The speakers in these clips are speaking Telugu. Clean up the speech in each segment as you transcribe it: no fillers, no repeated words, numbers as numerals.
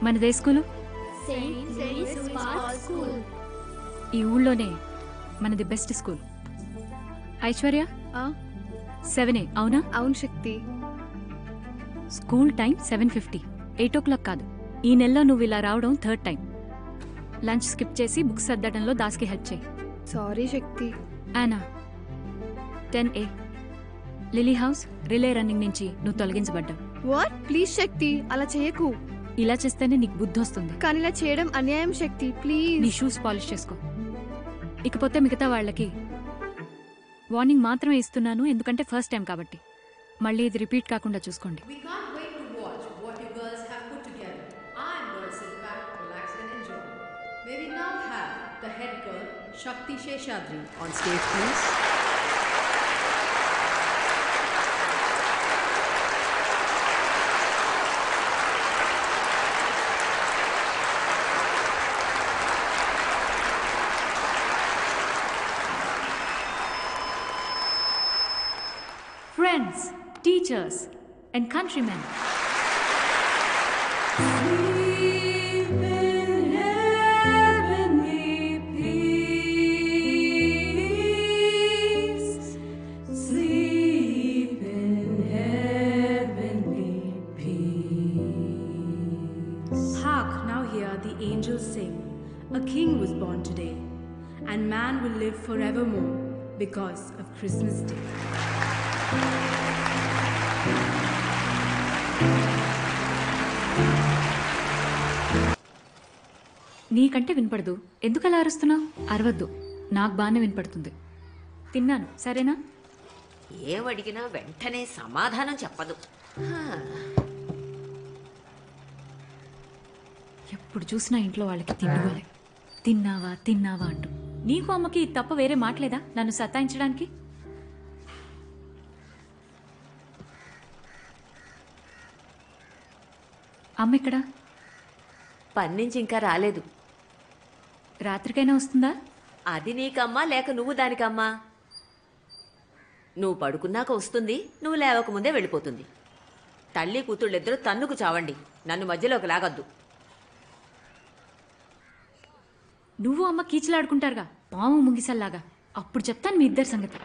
మనదే స్కూలు? ఈ ఊళ్ళోనే మనది బెస్ట్ స్కూల్. ఐశ్వర్య 7A అవునా? అవును శక్తి. స్కూల్ టైం 7:50, 8 o'clock కాదు. ఈ నెలలో నువ్వు ఇలా రావడం 3rd టైం. లంచ్ స్కిప్ చేసి బుక్స్ సర్దడంలో దాస్కి హెల్ప్ చేయి. సారీ శక్తి. ఆనా 10A lily house relay running నుంచి నువ్వు తొలగించబడ్డావు. వాట్? ప్లీజ్ శక్తి, అలా చేయకు. ఇలా చేస్తేనే నీకు బుద్ధి వస్తుంది. కానీ ఇలా చేయడం అన్యాయం శక్తి, ప్లీజ్. నీ షూస్ పాలిష్ చేసుకో. ఇకపోతే మిగతా వాళ్ళకి వార్నింగ్ మాత్రమే ఇస్తున్నాను, ఎందుకంటే ఫస్ట్ టైం కాబట్టి. మళ్ళీ ఇది రిపీట్ కాకుండా చూసుకోండి. Shakti Sheshadri on stage, please. Friends, teachers, and countrymen. A king was born today, and man will live forevermore because of Christmas Day. నీకంటే వినపడదు, ఎందుకలా అరుస్తున్నావు? అరవద్దు, నాకు బాగానే వినపడుతుంది. తిన్నాను, సరేనా? ఏమడిగినా వెంటనే సమాధానం చెప్పదు. ఎప్పుడు చూసినా ఇంట్లో వాళ్ళకి తిండిగోలే. తిన్నావా తిన్నావా అంటూ. నీకు అమ్మకి తప్ప వేరే మాట్లేదా నన్ను సతాయించడానికి? అమ్మ ఎక్కడా? పని నుంచి ఇంకా రాలేదు. రాత్రికైనా వస్తుందా? అది నీకమ్మా లేక నువ్వు దానికమ్మా? నువ్వు పడుకున్నాక వస్తుంది, నువ్వు లేవకముందే వెళ్ళిపోతుంది. తల్లి కూతుళ్ళిద్దరూ తన్నుకు చావండి, నన్ను మధ్యలోకి లాగద్దు. నువ్వు అమ్మ కీచులాడుకుంటారుగా పాము ముంగిసల్లాగా, అప్పుడు చెప్తాను మీ ఇద్దరి సంగతి.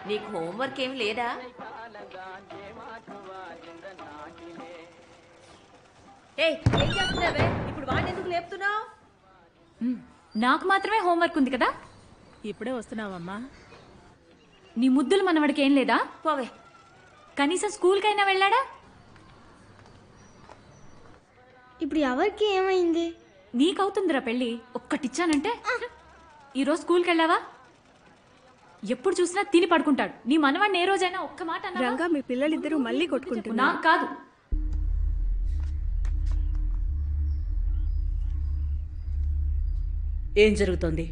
నీకు హోంవర్క్ ఏం లేదా? ఏం చేస్తున్నావే? ఇప్పుడు వాడిని ఎందుకు లేపుతున్నావు? నాకు మాత్రమే హోంవర్క్ ఉంది కదా. ఇప్పుడే వస్తున్నావమ్మా? నీ ముద్దులు మనవడికి ఏం లేదా? పోవే. కనీసం స్కూల్కైనా వెళ్ళాడా? ఇప్పుడు ఎవరికి ఏమైంది? నీకవుతుందిరా పెళ్ళి. ఒక్కటిచ్చానంటే. ఈరోజు స్కూల్కి వెళ్ళావా? ఎప్పుడు చూసినా తిని పడుకుంటాడు. నీ మనవాడిని ఏ రోజైనా ఒక్క మాట అన్నావా? రంగా, మీ పిల్లలిద్దరూ మళ్ళీ కొట్టుకుంటున్నారు. నాకు కాదు. ఏం జరుగుతోంది?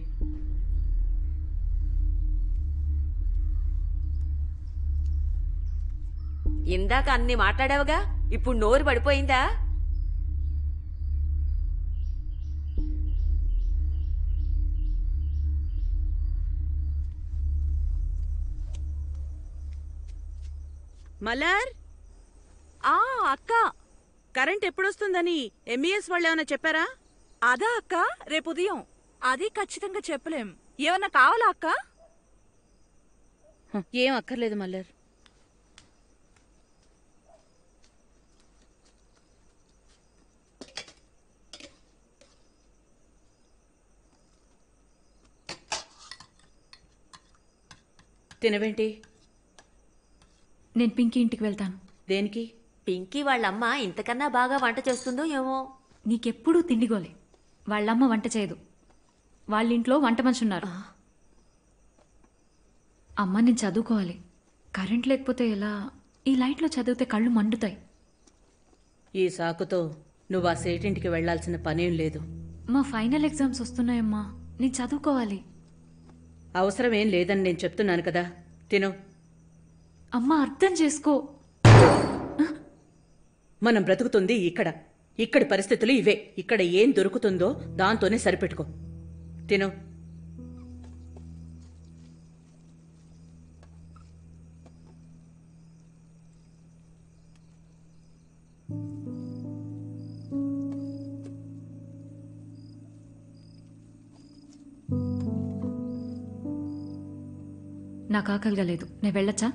ఇందాక అన్ని మాట్లాడావుగా, ఇప్పుడు నోరు పడిపోయిందా? మలర్, అక్క, కరెంట్ ఎప్పుడొస్తుందని ఎంఈఎస్ వాళ్ళు ఏమైనా చెప్పారా? అదా అక్క, రేపు ఉదయం. అది ఖచ్చితంగా చెప్పలేం. ఏమన్నా కావాలా అక్క? ఏం అక్కర్లేదు మల్లర్. తినవేంటి? నేను పింకీ ఇంటికి వెళ్తాను. దేనికి? పింకీ వాళ్ళమ్మ ఇంతకన్నా బాగా వంట చేస్తుందో ఏమో. నీకెప్పుడూ తిండిగోలే. వాళ్ళమ్మ వంట చేయదు, వాళ్ళింట్లో వంట మనిషి ఉన్నారు. అమ్మ నేను చదువుకోవాలి, కరెంట్ లేకపోతే ఎలా? ఈ లైట్లో చదివితే కళ్ళు మండుతాయి. ఈ సాకుతో నువ్వు ఆ సేటింటికి వెళ్లాల్సిన పనేం లేదు. మా ఫైనల్ ఎగ్జామ్స్ వస్తున్నాయమ్మా, నేను చదువుకోవాలి. అవసరం ఏం లేదని నేను చెప్తున్నాను కదా, తిను. అమ్మ అర్థం చేసుకో. మనం బ్రతుకుతుంది ఇక్కడ, ఇక్కడి పరిస్థితులు ఇవే. ఇక్కడ ఏం దొరుకుతుందో దాంతోనే సరిపెట్టుకో. తిను. నాకు ఆకలిగా లేదు, నేను వెళ్ళొచ్చా?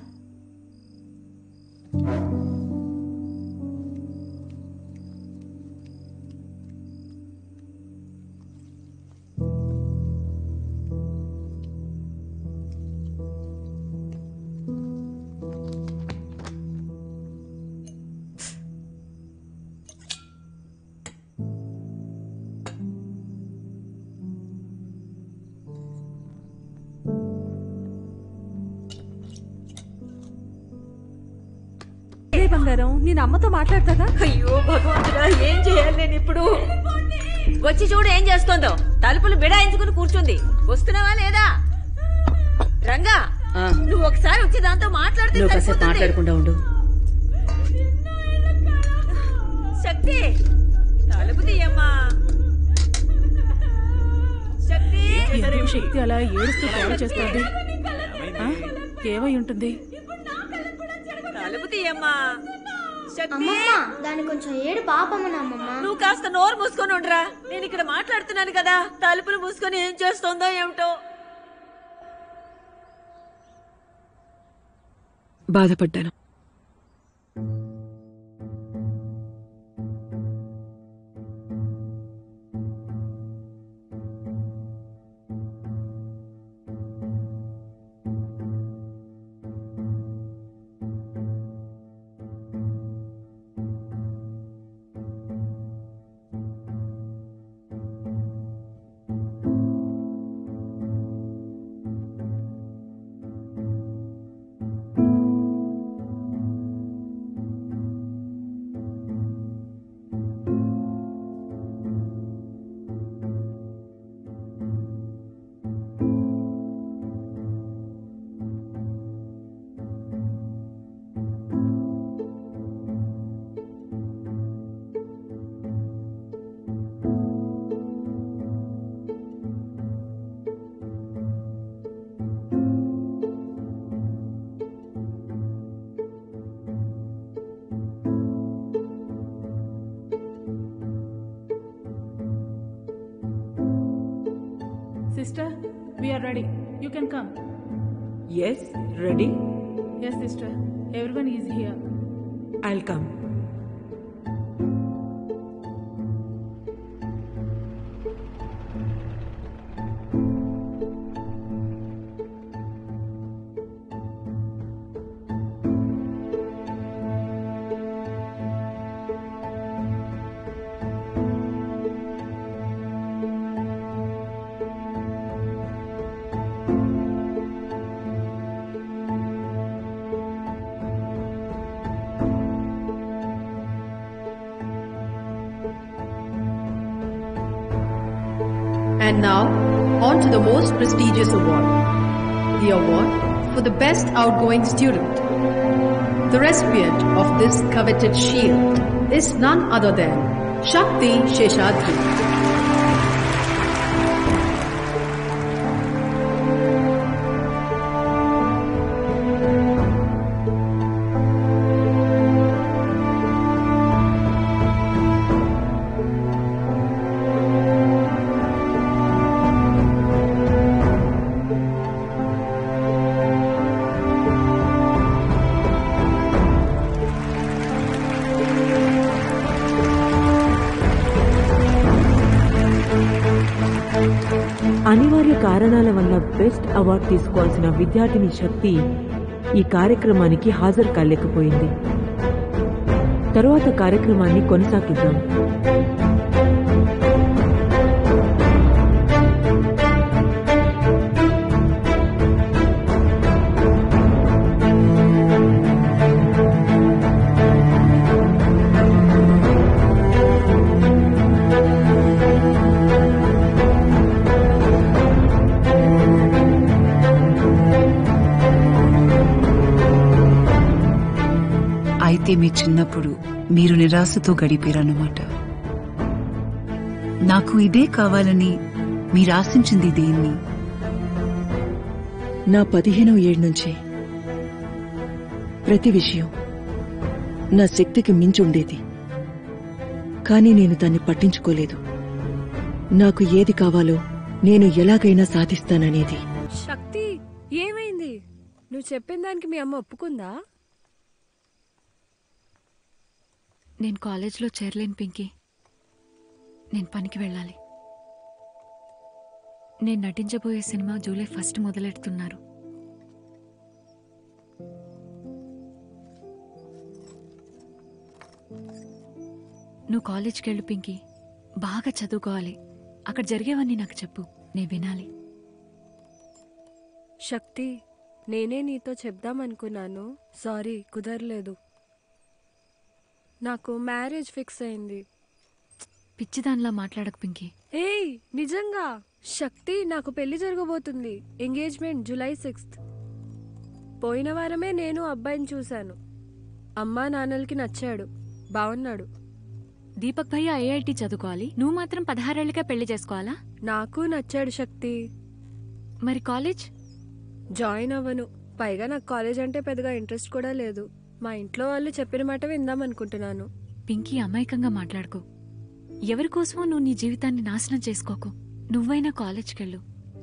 బంగారం, నేను అమ్మతో మాట్లాడతాగా. అయ్యో భగవంతుడా, ఏం చేయాలి నేను ఇప్పుడు? వచ్చి చూడు ఏం చేస్తోందో. తలుపులు బిడాయించుకుని కూర్చుంది. వస్తున్నావా లేదా? రంగా, నువ్వు ఒకసారి వచ్చి దాంతో మాట్లాడితే మాట్లాడకుండా ఉండు. శక్తి, తలుపు తీయమ్మా. శక్తి, శక్తి అలా ఏడుస్తూ కాల్ చేస్తుంది. ఏమై ఉంటుంది? తలుపు తీయమ్మా. దాని కొంచెం ఏడు పాపమ్మా. నువ్వు కాస్త నోరు మూసుకొని ఉండరా. నేను ఇక్కడ మాట్లాడుతున్నాను కదా. తలుపులు మూసుకొని ఏం చేస్తోందో ఏమిటో. బాధపడ్డాను. Sister, we are ready. You can come. Yes, ready? Yes, sister. Everyone is here. I'll come. And now, on to the most prestigious award. The award for the best outgoing student. The recipient of this coveted shield is none other than Shakti Sheshadri. అనివార్య కారణాల వల్ల బెస్ట్ అవార్డు తీసుకోవాల్సిన విద్యార్థిని శక్తి ఈ కార్యక్రమానికి హాజరు కాలేకపోయింది. తరువాత కార్యక్రమాన్ని కొనసాగిద్దాం. అయితే మీ చిన్నప్పుడు మీరు నిరాశతో గడిపారన్నమాట. నాకు ఇదే కావాలని మీరు ఆశించింది దేన్ని? నా 15వ ఏడు నుంచి ప్రతి విషయం నా శక్తికి మించి ఉండేది. కానీ నేను దాన్ని పట్టించుకోలేదు. నాకు ఏది కావాలో నేను ఎలాగైనా సాధిస్తాననేది. శక్తి, ఏమైంది? నువ్వు చెప్పిన దానికి మీ అమ్మ ఒప్పుకుందా? నేను కాలేజ్లో చేరలేను పింకీ. నేను పనికి వెళ్ళాలి. నేను నటించబోయే సినిమా జూలై 1 మొదలెడుతున్నారు. నువ్వు కాలేజ్కి వెళ్ళు పింకీ. బాగా చదువుకోవాలి. అక్కడ జరిగేవన్నీ నాకు చెప్పు, నేను వినాలి. శక్తి, నేనే నీతో చెప్దామనుకున్నాను. సారీ, కుదరలేదు. నాకు మ్యారేజ్ ఫిక్స్ అయింది. పిచ్చిదానిలా మాట్లాడకు పింకీ. ఏయ్, నిజంగా శక్తి, నాకు పెళ్లి జరగబోతుంది. Engagement July 6. పోయిన వారమే నేను అబ్బాయిని చూశాను. అమ్మా నాన్నలకి నచ్చాడు, బాగున్నాడు. దీపక్ భయ్య ఐఐటి చదువుకోవాలి, నువ్వు మాత్రం 16 ఏళ్ళకే పెళ్లి చేసుకోవాలా? నాకు నచ్చాడు శక్తి. మరి కాలేజ్ జాయిన్ అవ్వను. పైగా నాకు కాలేజ్ అంటే పెద్దగా ఇంట్రెస్ట్ కూడా లేదు. మా ఇంట్లో వాళ్ళు చెప్పిన మాట విందాం అనుకుంటున్నాను. పింకీ, అమాయకంగా మాట్లాడుకో. ఎవరికోసమో నువ్వు నీ జీవితాన్ని నాశనం చేసుకోకు. నువ్వైనా కాలేజ్కెళ్ళు.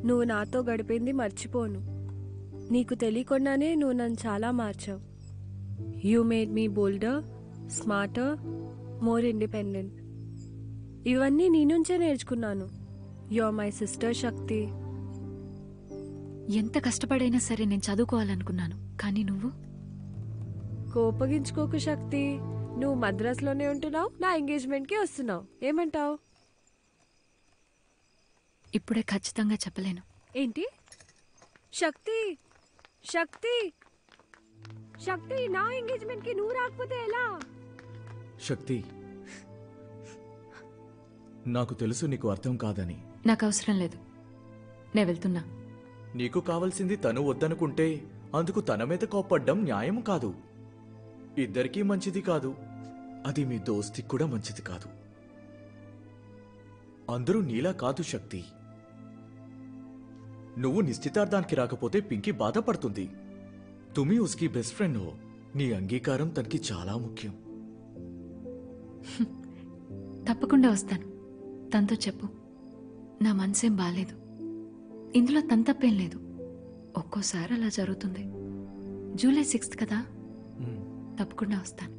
నువ్వు నాతో గడిపింది మర్చిపోను. నీకు తెలియకుండానే నువ్వు నన్ను చాలా మార్చావు. You made me bolder, smarter, more independent. ఇవన్నీ నీ నుంచే నేర్చుకున్నాను. You are my sister Shakti. ఎంత కష్టపడైనా సరే నేను చదువుకోవాలనుకున్నాను, కానీ నువ్వు. కోపగించుకోకు శక్తి. నువ్వు మద్రాసులోనే ఉంటున్నావు, నా ఎంగేజ్మెంట్కి వస్తున్నావు. ఏమంటావు? ఇప్పుడే ఖచ్చితంగా చెప్పలేను. ఏంటి? శక్తి, శక్తి, శక్తి, నా ఎంగేజ్మెంట్కి నువ్వు రాకపోతే ఎలా? శక్తి, నాకు తెలుసు నీకు అర్థం కాదని. నాకు అవసరం లేదు, నేను వెళ్తున్నా. నీకు కావలసింది తను వద్దనుకుంటే అందుకు తన మీద కోప్పడ్డం న్యాయం కాదు. ఇద్దరికీ మంచిది కాదు. అది మీ దోస్తికి కూడా మంచిది కాదు. అందరూ నీలా కాదు శక్తి. నువ్వు నిశ్చితార్థానికి రాకపోతే పింకీ బాధపడుతుంది. తుమి ఉస్కి బెస్ట్ ఫ్రెండ్ హో. నీ అంగీకారం తనకి చాలా ముఖ్యం. తప్పకుండా వస్తాను. తనతో చెప్పు, నా మనసేం బాలేదు. ఇందులో తన తప్పేం లేదు. ఒక్కోసారి అలా జరుగుతుంది. జూలై 6 కదా, తప్పకుండా వస్తాను.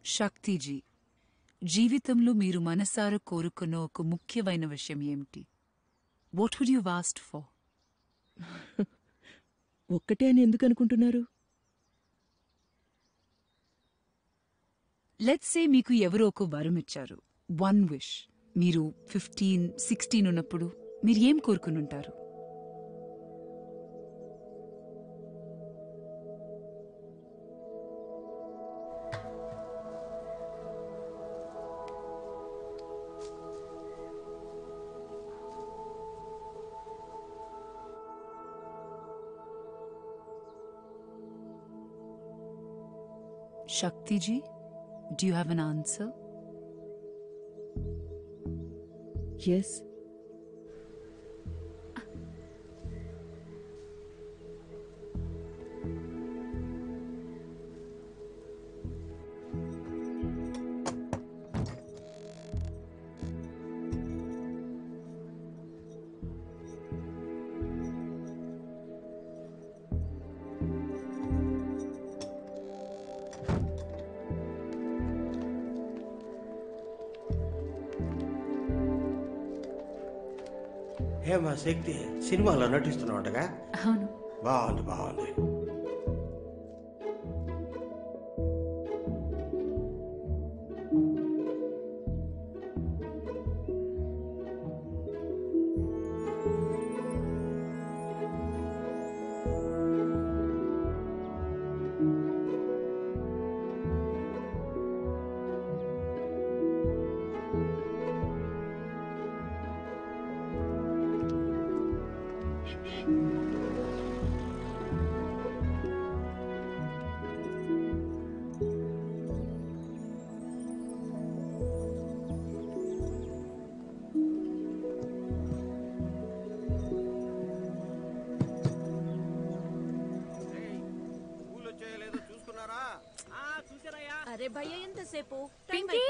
శక్తిజీ, జీవితంలో మీరు మనసారా కోరుకున్న ఒక ముఖ్యమైన విషయం ఏమిటి? What would you waste for? ఒక్కటే అని ఎందుకు అనుకుంటున్నారు? లెట్స్ సే మీకు ఎవరో ఒక వరం ఇచ్చారు, 1 విష్. మీరు 15, 16 ఉన్నప్పుడు మీరు ఏం కోరుకునుంటారు? Shaktiji, do you have an answer? Yes. ఏమా శక్తి, సినిమాలో నటిస్తున్నావుగా? అవును. బాగుంది బాగుంది. అరే భయ్య ఎంతసేపు పింకీ!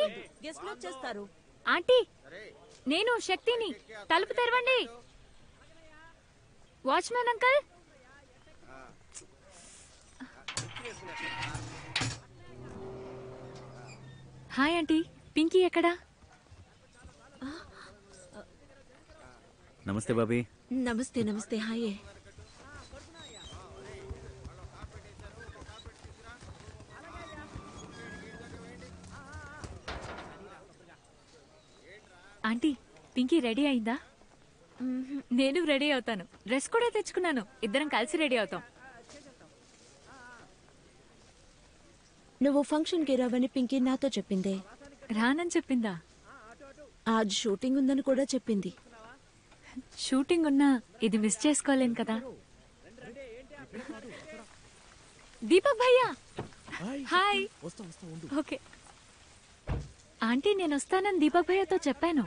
గెస్ట్లు వచ్చేస్తారు. ఆంటీ నేను శక్తిని, తలుపు తెరవండి. Watchman uncle. Hi aunty, Pinky ఎక్కడా? నమస్తే బాబీ. నమస్తే నమస్తే. హాయే. ఆంటీ పింకీ రెడీ అయిందా? నేను రెడీ అవుతాను. డ్రెస్ కూడా తెచ్చుకున్నాను. ఇద్దరం కలిసి రెడీ అవుతాం. నువ్వు ఫంక్షన్కి రావని పింకీ నాతో చెప్పిందే. రానని చెప్పిందా? ఆజ్ షూటింగ్ ఉందని కూడా చెప్పింది. షూటింగ్ ఉన్నా ఇది మిస్ చేసుకోలేను కదా. దీపక్ భయ్యా హాయ్. ఓకే ఆంటీ నేను వస్తానని దీపక్ భయ్యతో చెప్పాను.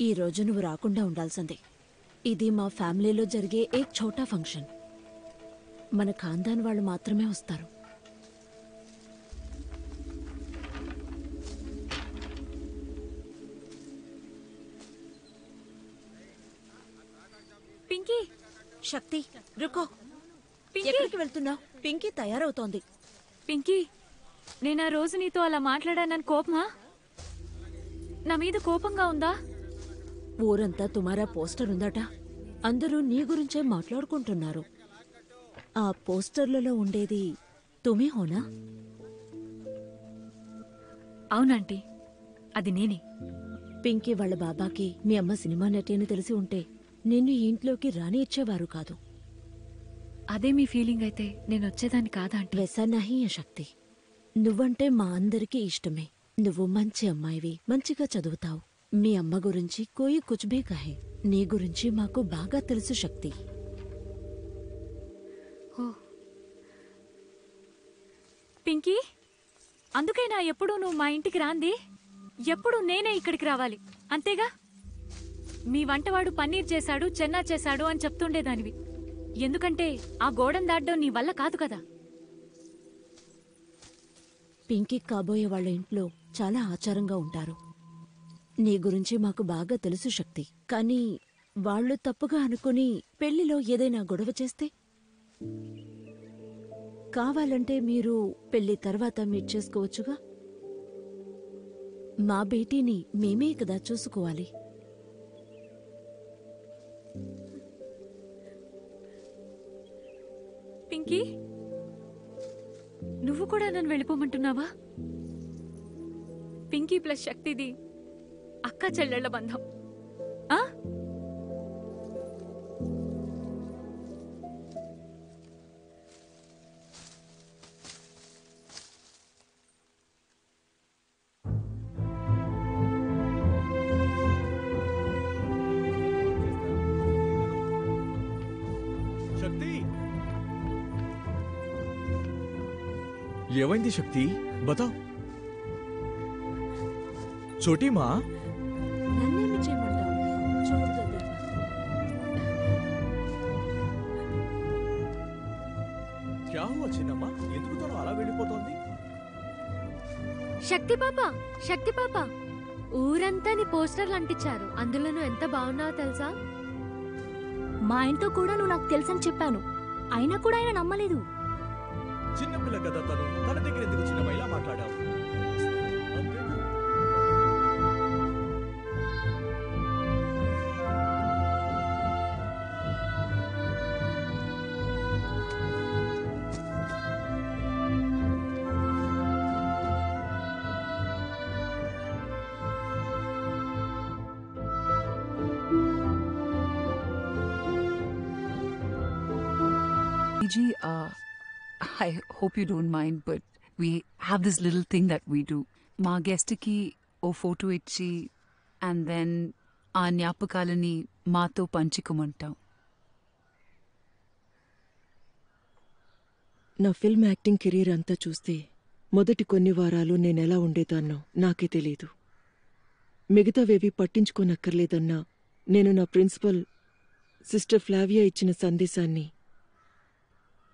ఈ రోజు నువ్వు రాకుండా ఉండాల్సిందే. ఇది మా ఫ్యామిలీలో జరిగే ఏక్ ఛోటా ఫంక్షన్. మన ఖాందాన్ వాళ్ళు మాత్రమే వస్తారు. పింకీ. శక్తి రుకో. పింకీ. ఎక్కడికి వెళ్తున్నావు? పింకీ తయారవుతోంది. పింకీ నేను ఆ రోజు నీతో అలా మాట్లాడానని కోపమా? నా మీద కోపంగా ఉందా? ఊరంతా తుమారా పోస్టర్ ఉందట. అందరూ నీ గురించే మాట్లాడుకుంటున్నారు. ఆ పోస్టర్లలో ఉండేది తుమే హోనా? అవునంటీ, అది నేనే. పింకీ వాళ్ళ బాబాకి మీ అమ్మ సినిమా నటి అని తెలిసి ఉంటే నిన్ను ఈ ఇంట్లోకి రాని ఇచ్చేవారు కాదు. అదే మీ ఫీలింగ్ అయితే నేను వచ్చేదాన్ని కాదా అంటే? వెసా నహీ శక్తి. నువ్వంటే మా అందరికీ ఇష్టమే. నువ్వు మంచి అమ్మాయివి, మంచిగా చదువుతావు. మీ అమ్మ గురించి కోయి కుచ్బే కహే. నీ గురించి మాకు బాగా తెలుసు శక్తి. పింకీ అందుకేనా ఎప్పుడు నువ్వు మా ఇంటికి రాంది? ఎప్పుడు నేనే ఇక్కడికి రావాలి అంతేగా? మీ వంటవాడు పన్నీర్ చేశాడు, చెన్నా చేశాడు అని చెప్తుండేదానివి. ఎందుకంటే ఆ గోడను దాటడం నీ వల్ల కాదు కదా. పింకీ కాబోయే వాళ్ళ ఇంట్లో చాలా ఆచారంగా ఉంటారు. నీ గురించి మాకు బాగా తెలుసు శక్తి. కానీ వాళ్ళు తప్పుగా అనుకుని పెళ్లిలో ఏదైనా గొడవ చేస్తే? కావాలంటే మీరు పెళ్లి తర్వాత మీట్ చేసుకోవచ్చుగా. మా బేటీని మేమే కదా చూసుకోవాలి. పింకీ నువ్వు కూడా నన్ను వెళ్ళిపోమంటున్నావా? పింకీ ప్లస్ శక్తిది అక్క చెల్లెళ్ల బంధం. ఆ శక్తి ఏమైంది శక్తి? బతావ్. छोटी माँ నన్నేమి చేయమంటావు? చూడదు. క్యా హువా చిన్నమ్మా? ఎందుకు తను అలా వెళ్ళిపోతోంది? శక్తి పాప, శక్తి పాప, ఊరంతా నీ పోస్టర్లు అంటించారు. అందులో నువ్వు ఎంత బాగున్నావో తెలుసా? మా ఆయనతో కూడా నువ్వు నాకు తెలుసని చెప్పాను, అయినా కూడా ఆయన నమ్మలేదు. చిన్నపిల్ల కదా తను, తన దగ్గర ఎందుకు చిన్నమ్మ ఇలా మాట్లాడావు? Gigi, I hope you don't mind, but we have this little thing that we do. మా గెస్ట్కి ఓ ఫోటో ఇచ్చి అండ్ దెన్ ఆ జ్ఞాపకాలని మాతో పంచుకోమంటాం. నా ఫిల్మ్ యాక్టింగ్ కెరీర్ అంతా చూస్తే మొదటి కొన్ని వారాలు నేనెలా ఉండేదాన్నో నాకే తెలీదు. మిగతావేవి పట్టించుకోనక్కర్లేదన్నా నేను నా ప్రిన్సిపల్ సిస్టర్ ఫ్లావియా ఇచ్చిన సందేశాన్ని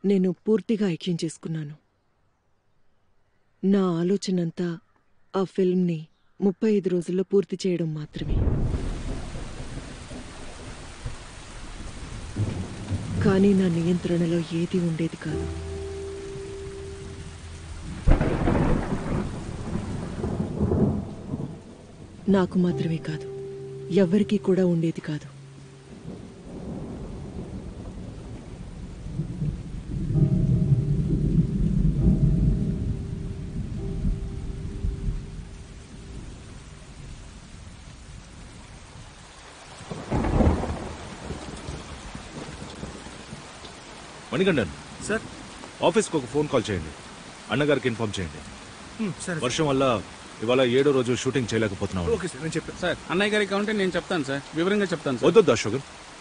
నేను పూర్తిగా ఐక్యం చేసుకున్నాను. నా ఆలోచనంతా ఆ ఫిల్మ్ని 35 రోజుల్లో పూర్తి చేయడం మాత్రమే. కానీ నా నియంత్రణలో ఏది ఉండేది కాదు. నాకు మాత్రమే కాదు, ఎవ్వరికీ కూడా ఉండేది కాదు. మణికంఠన్ సార్, ఆఫీస్కి ఒక ఫోన్ కాల్ చేయండి. అన్నగారికి ఇన్ఫార్మ్ చేయండి. వర్షం వల్ల ఇవాళ 7వ రోజు షూటింగ్ చేయలేకపోతున్నాం. ఓకే సార్, నేను చెప్పాను సార్. అన్నయ్య గారికి కావాలంటే నేను చెప్తాను సార్, వివరంగా చెప్తాను సార్. వద్దొద్దు అశోక్,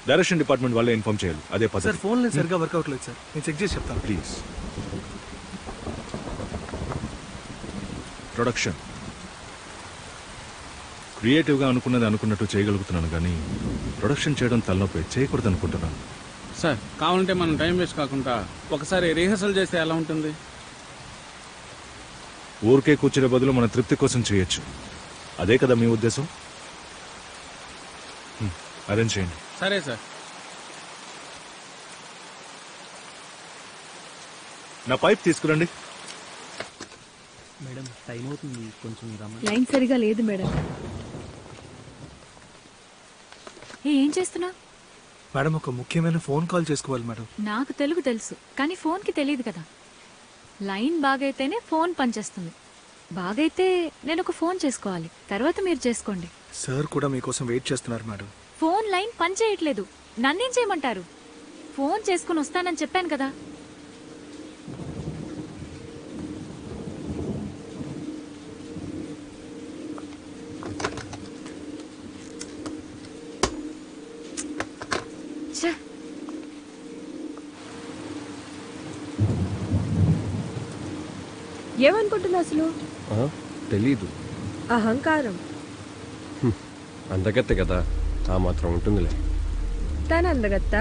డైరెక్షన్ డిపార్ట్మెంట్ వాళ్ళే ఇన్ఫార్మ్ చేయాలి. అదే పద్ధతి. సార్ ఫోన్లో సరిగ్గా వర్కౌట్ లేదు సార్, నేను చెక్ చేసి చెప్తాను. ప్లీజ్. ప్రొడక్షన్ క్రియేటివ్గా అనుకున్నది అనుకున్నట్టు చేయగలుగుతున్నాను, కానీ ప్రొడక్షన్ చేయడం తలనొప్పి. చేయకూడదు అనుకుంటున్నాను. సార్ కావాలంటే మనం టైం వేస్ట్ కాకుండా ఒకసారి రిహర్సల్ చేస్తే ఎలా ఉంటుంది? ఊరికే కూర్చునే బదులు మన తృప్తి కోసం చేయొచ్చు. అదే కదా మీ ఉద్దేశం? అరేంజ్ చేయండి. సరే సార్. నా పైప్ తీసుకురండి. మేడం టైం అవుతుంది, కొంచెం రమ్మని. లైన్ సరిగా లేదు మేడం. ఏం చేస్తున్నా? మేడం ఒక ముఖ్యమైన ఫోన్ కాల్ చేసుకోవాలి మేడం. నాకు తెలుగు తెలుసు, కానీ ఫోన్కి తెలియదు కదా. లైన్ బాగైతేనే ఫోన్ పనిచేస్తుంది. బాగైతే నేను ఒక ఫోన్ చేసుకోవాలి, తర్వాత మీరు చేసుకోండి. సార్ కూడా మీకోసం వెయిట్ చేస్తున్నారు మేడం. ఫోన్ లైన్ పని చేయట్లేదు, నన్నేం చేయమంటారు? ఫోన్ చేసుకుని వస్తానని చెప్పాను కదా. ఏమనుకుంటున్నా అసలు? తెలీదు. అహంకారం. అందగత్తే కదా, ఆ మాత్రం ఉంటుందిలే. తన అందగత్త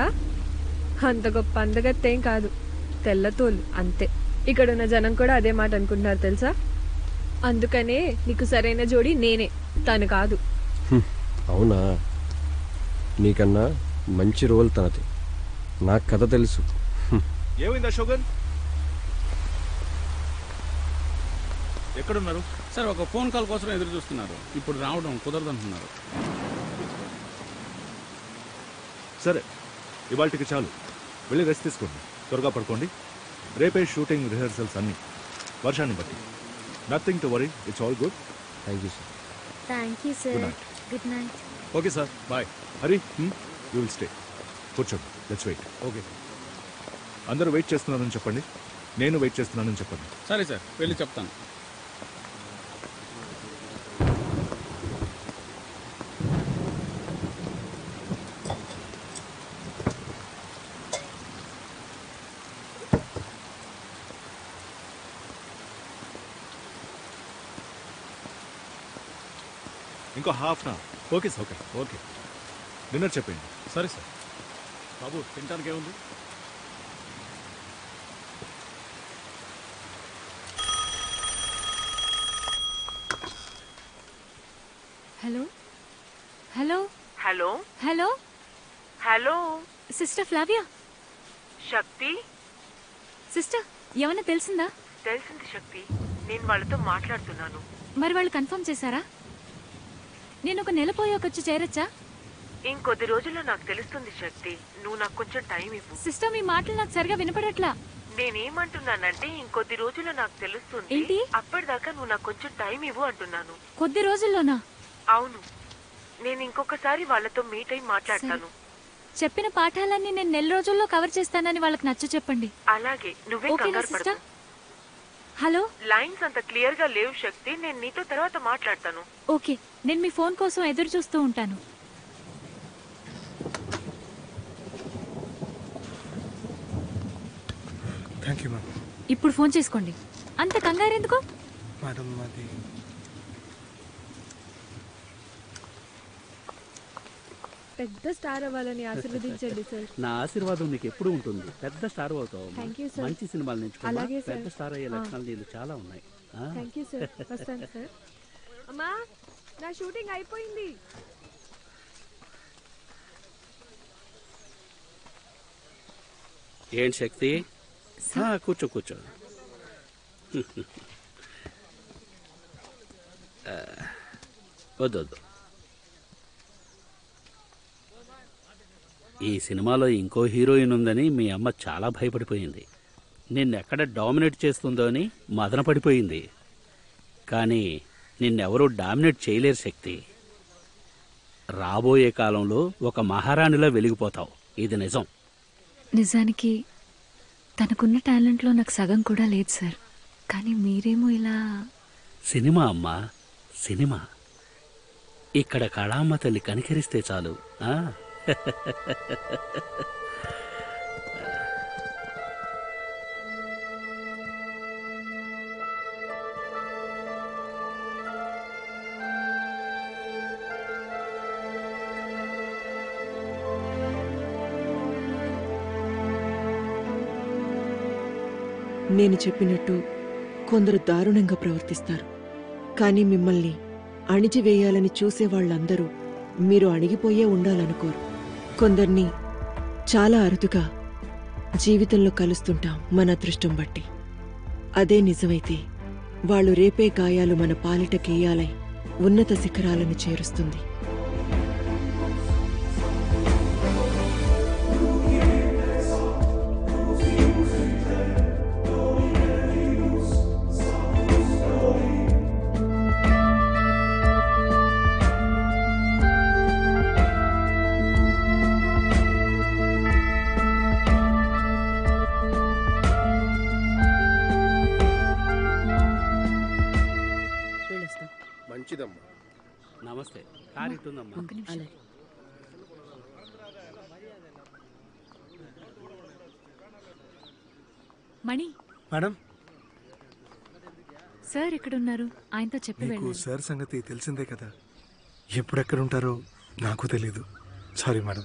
అంత గొప్ప అందగత్తేం కాదు, తెల్లతోలు అంతే. ఇక్కడున్న జనం కూడా అదే మాట అనుకుంటున్నారు తెలుసా. అందుకనే నీకు సరైన జోడి నేనే, తను కాదు. అవునా? నీకన్నా మంచి రోల్ తనది. నాకు కథ తెలుసు. ఏమైంది అశోకన్? ఎక్కడున్నారు సార్? ఒక ఫోన్ కాల్ కోసం ఎదురు చూస్తున్నారు. ఇప్పుడు రావడం కుదరదంటున్నారు. సరే, ఇవాళకి చాలు. వెళ్ళి రెస్ట్ తీసుకోండి, త్వరగా పడుకోండి. రేపే షూటింగ్, రిహర్సల్స్ అన్నీ. వర్షాన్ని బట్టి. Nothing to worry, it's all good. Thank you sir. Thank you sir. Good night. Okay sir, bye. Hari, you will stay. కూర్చోండి, లెట్స్ వెయిట్. ఓకే, అందరూ వెయిట్ చేస్తున్నారని చెప్పండి. నేను వెయిట్ చేస్తున్నానని చెప్పండి. సరే సార్, వెళ్ళి చెప్తాను. ఇంకో half an hour. Okay sir. Okay okay, dinner చెప్పండి. సరే సార్. బాబు తినడానికి ఏముంది? Hello hello hello hello hello sister Flavia. Shakti. Sister, ఏమన్నా తెలిసిందా? తెలిసింది శక్తి, నేను వాళ్ళతో మాట్లాడుతున్నాను. మరి వాళ్ళు కన్ఫర్మ్ చేశారా? నేను ఒక నెల పోయాక వచ్చి చేరొచ్చా? ఇంకొద్ది రోజుల్లో నాకు తెలుస్తుంది శక్తి, నువ్వు నాకు కొంచెం టైం ఇవ్వు. సిస్టర్, మీ మాటలు నాకు సరిగా వినపడట్లా. నేనేమంటున్నానంటే ఇంకొద్ది రోజుల్లో నాకు తెలుస్తుంది. ఏంటి? అప్పటిదాకా నువ్వు నాకు కొంచెం టైం ఇవ్వు అంటున్నాను. కొద్ది రోజుల్లోనా? అవును, నేను ఇంకొకసారి వాళ్ళతో మీట్ అయి మాట్లాడతాను. చెప్పిన పాఠాలన్నీ నేను నెల రోజుల్లో కవర్ చేస్తానని వాళ్ళకి నచ్చ చెప్పండి. అలాగే, నువ్వే ఓకేనా కంగారు సిస్టర్? పడకు. హలో, లైన్స్ అంత క్లియర్ గా లేవు శక్తి, నేను నీతో తర్వాత మాట్లాడతాను. ఓకే, నేను మీ ఫోన్ కోసం ఎదురు చూస్తూ ఉంటాను. Thank you ma'am. ఇప్పుడు ఫోన్ చేసుకోండి. అంత కంగారు ఎందుకు? మేడం అది పెద్ద స్టార్ అవ్వాలని ఆశీర్వదించండి సార్. నా ఆశీర్వాదం నీకు ఎప్పుడు ఉంటుంది. పెద్ద స్టార్ అవుతావు. Thank you, sir. మంచి సినిమాలు నేర్చుకో. అలాగే, sir. పెద్ద స్టార్ అయ్యే లక్షణాలు నీళ్ళు చాలా ఉన్నాయి. Thank you sir. వస్తాను సార్. అమ్మా నా షూటింగ్ అయిపోయింది. ఏంటి శక్తి? కూర్చో కూర్చో. వద్దు. ఈ సినిమాలో ఇంకో హీరోయిన్ ఉందని మీ అమ్మ చాలా భయపడిపోయింది. నిన్నెక్కడ డామినేట్ చేస్తుందో అని మదన పడిపోయింది. కానీ నిన్నెవరూ డామినేట్ చేయలేరు శక్తి. రాబోయే కాలంలో ఒక మహారాణిలా వెలిగిపోతావు. ఇది నిజం. నిజానికి తనకున్న టాలెంట్లో నాకు సగం కూడా లేదు సార్. కానీ మీరేమో ఇలా. సినిమా అమ్మా, సినిమా. ఇక్కడ కళామ్మ తల్లి కనికరిస్తే చాలు. నేను చెప్పినట్టు కొందరు దారుణంగా ప్రవర్తిస్తారు. కానీ మిమ్మల్ని అణిచివేయాలని చూసేవాళ్లందరూ మీరు అణిగిపోయే ఉండాలనుకోరు. కొందరిని చాలా అరుదుగా జీవితంలో కలుస్తుంటాం మన అదృష్టం బట్టి. అదే నిజమైతే వాళ్ళు రేపే గాయాలు మన పాలిట కేయాలై ఉన్నత శిఖరాలను చేరుస్తుంది. మంచిదమ్మా. నమస్తే. కారు ఇట్టుందమ్మా. మణి మేడం, సార్ ఎక్కడున్నారు? ఆయనతో చెప్పి మీకు వెళ్ళండి. సార్ సంగతి తెలిసిందే కదా. ఎప్పుడెక్కడుంటారో నాకు తెలీదు. Sorry madam.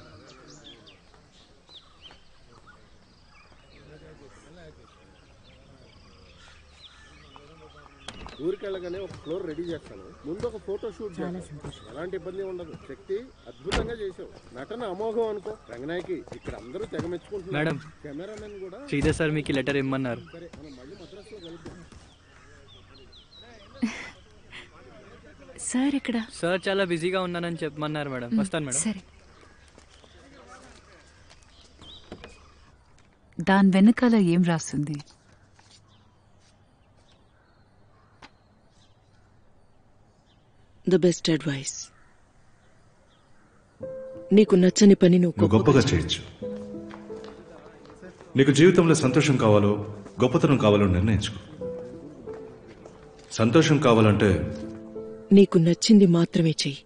ఊరికి వెళ్ళగానే ఒక ఫ్లోర్ రెడీ చేస్తాను. ముందు ఒక ఫోటో షూట్ చేస్తాను. ఎలాంటి ఇబ్బంది ఉండదు. శక్తి అద్భుతంగా చేసావు. నటన అమోఘం అనుకో. రంగనాయకి ఇక్కడ అందరూ తెగ మెచ్చుకుంటున్నారు. మేడం, కెమెరామెన్ కూడా శ్రీధర్ సార్ మీకు లెటర్ ఇమ్మన్నారు. సరే, మనం మళ్ళీ మద్రాసులో కలుద్దాం. సార్ ఇక్కడ. సార్ చాలా బిజీగా ఉన్నానని చెప్పమన్నారు మేడం. వస్తాను మేడం. సరే. దాని వెనకాల ఏం రాస్తుంది? The best advice. నీకు నచ్చని పని నువ్వు గొప్పగా చేయొచ్చు. నీకు జీవితంలో సంతోషం కావాలో గొప్పతనం కావాలో నిర్ణయించుకో. సంతోషం కావాలంటే నీకు నచ్చింది మాత్రమే చెయ్యి.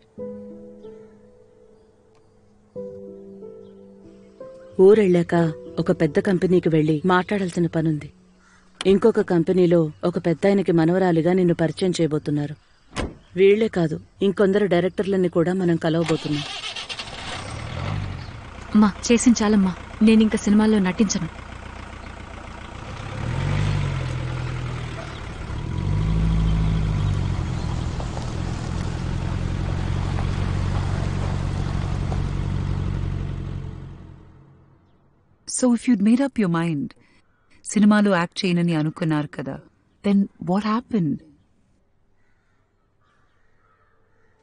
ఊరెళ్ళాక ఒక పెద్ద కంపెనీకి వెళ్లి మాట్లాడాల్సిన పనుంది. ఇంకొక కంపెనీలో ఒక పెద్దాయనకి మనవరాలిగా నిన్ను పరిచయం చేయబోతున్నారు. వీళ్లే కాదు, ఇంకొందరు డైరెక్టర్లని కూడా మనం కలవబోతున్నాం. అమ్మా, చేసిన చాలమ్మా. నేనింక సినిమాల్లో నటించను. So if you'd made up your mind, సినిమాలో యాక్ట్ చేయనని అనుకున్నారు కదా, then what happened?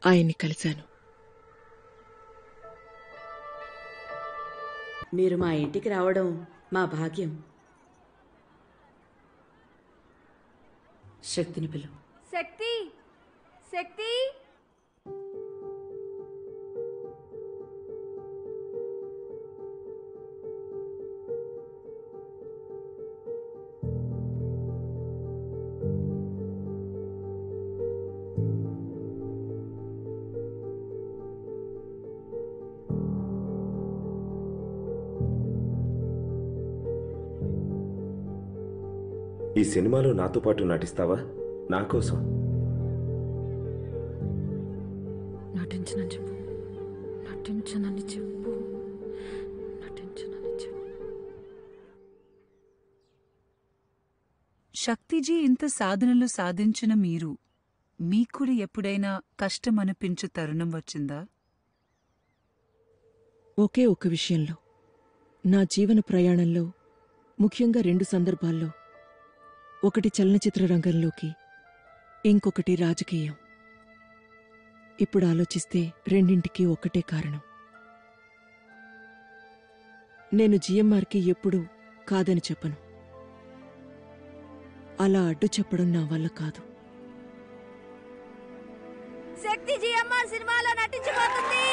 ఆయన్ని కలిశాను. మీరు మా ఇంటికి రావడం మా భాగ్యం. శక్తిని పిలువు. శక్తి, శక్తి. ఈ సినిమాలో నాతో పాటు నటిస్తావా? నా కోసం నటించనని చెప్పు. నటించనని చెప్పు, నటించనని చెప్పు. శక్తిజీ ఇంత సాధనలు సాధించిన మీరు మీకు కూడా ఎప్పుడైనా కష్టం అనిపించే తరుణం వచ్చిందా? ఒకే ఒక్క విషయంలో, నా జీవన ప్రయాణంలో ముఖ్యంగా 2 సందర్భాల్లో, ఒకటి చలనచిత్ర రంగంలోకి, ఇంకొకటి రాజకీయం. ఇప్పుడు ఆలోచిస్తే రెండింటికి ఒక్కటే కారణం. నేను జిఎంఆర్కి ఎప్పుడూ కాదని చెప్పను. అలా అడ్డు చెప్పడం నా వల్ల కాదు. శక్తి జిఎంఆర్ సినిమాలో నటించబోతుంది.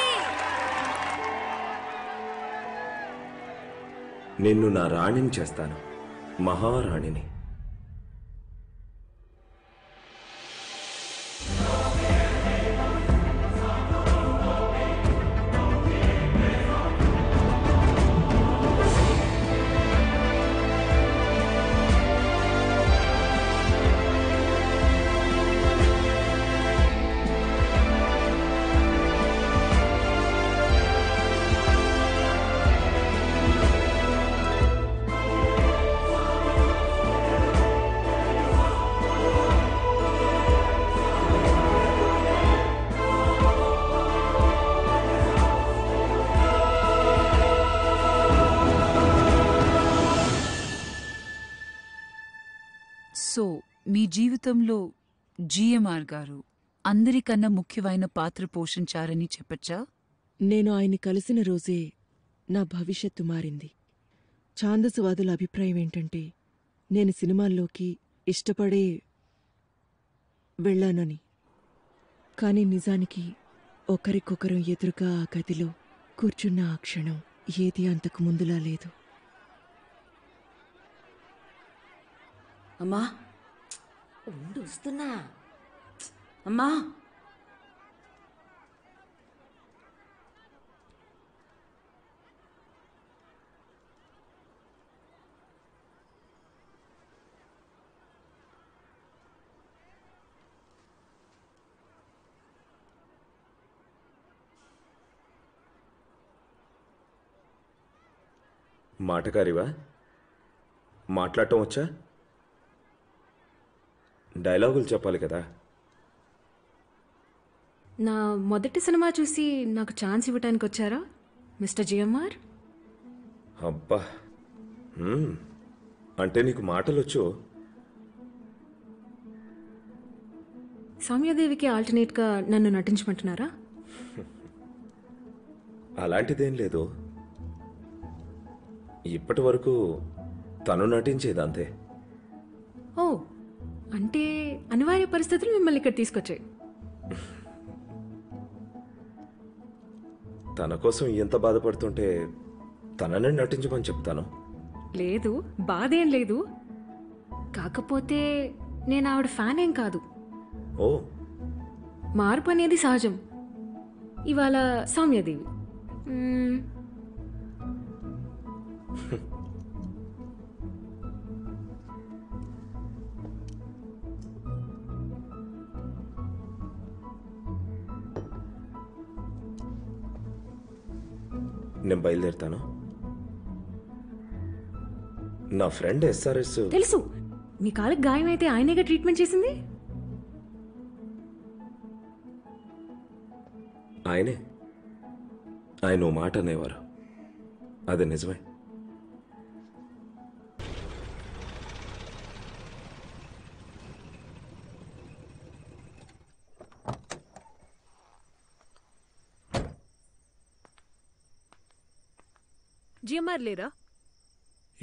నిన్ను నా రాణిని చేస్తాను, మహారాణిని. సో మీ జీవితంలో జిఎంఆర్ గారు అందరికన్నా ముఖ్యమైన పాత్ర పోషించారని చెప్పచ్చా? నేను ఆయన్ని కలిసిన రోజే నా భవిష్యత్తు మారింది. ఛాందసవాదుల అభిప్రాయం ఏంటంటే నేను సినిమాల్లోకి ఇష్టపడే వెళ్ళానని. కానీ నిజానికి ఒకరికొకరం ఎదురుగా ఆ గదిలో కూర్చున్న ఆ క్షణం ఏది అంతకు ముందులా లేదు. అమ్మా, వస్తున్నా. అమ్మా, మాటకారివా? మాట్లాడటం వచ్చా? డైలాగులు చెప్పాలి కదా. నా మొదటి సినిమా చూసి నాకు ఛాన్స్ ఇవ్వటానికి వచ్చారా మిస్టర్ జిఎంఆర్? అబ్బా, అంటే నీకు మాటలొచ్చు. సౌమ్యాదేవికి ఆల్టర్నేట్గా నన్ను నటించమంటున్నారా? అలాంటిదేం లేదు. ఇప్పటి వరకు తను నటించేదంతే. ఓ, అంటే అనివార్య పరిస్థితులు మిమ్మల్ని ఇక్కడ తీసుకొచ్చాయి. తన కోసం ఎంత బాధపడుతుంటే తననే నటించమని చెప్తాను. లేదు, బాధేం లేదు. కాకపోతే నేను ఆవిడ ఫ్యాన్ ఏం కాదు. ఓ, మార్పు అనేది సహజం. ఇవాళ సౌమ్యాదేవి, నేను బయలుదేరుతాను. నా ఫ్రెండ్ ఎస్ఆర్ఎస్ తెలుసు. మీ కాళ్ళకి గాయం అయితే ఆయనేగా ట్రీట్మెంట్ చేసింది. ఆయనే. ఆయన ఓ మాట అనేవారు, అది నిజమే. జిఎంఆర్ లేరా?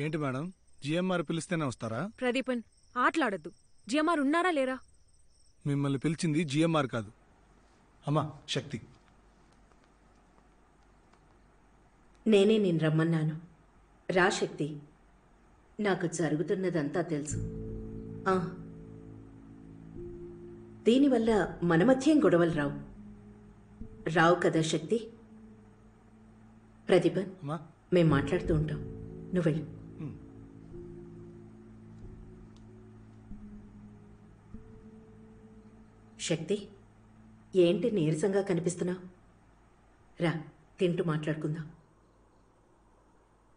ఏంటి మేడం, జిఎంఆర్ పిలిస్తేనే వస్తారా? ప్రదీపన్, ఆటలాడద్దు. జిఎంఆర్ ఉన్నారా లేరా? మిమ్మల్ని పిలిచింది జిఎంఆర్ కాదు. అమ్మా శక్తి, నేనే నేను రమ్మన్నాను. రా శక్తి, నాకు జరుగుతున్నదంతా తెలుసు. దీనివల్ల మన మధ్యేం గొడవలు రావు కదా శక్తి? ప్రదీపన్, మేం మాట్లాడుతూ ఉంటాం, నువ్వెళ్ళు. శక్తి, ఏంటి నీరసంగా కనిపిస్తున్నావు? రా, తింటూ మాట్లాడుకుందాం.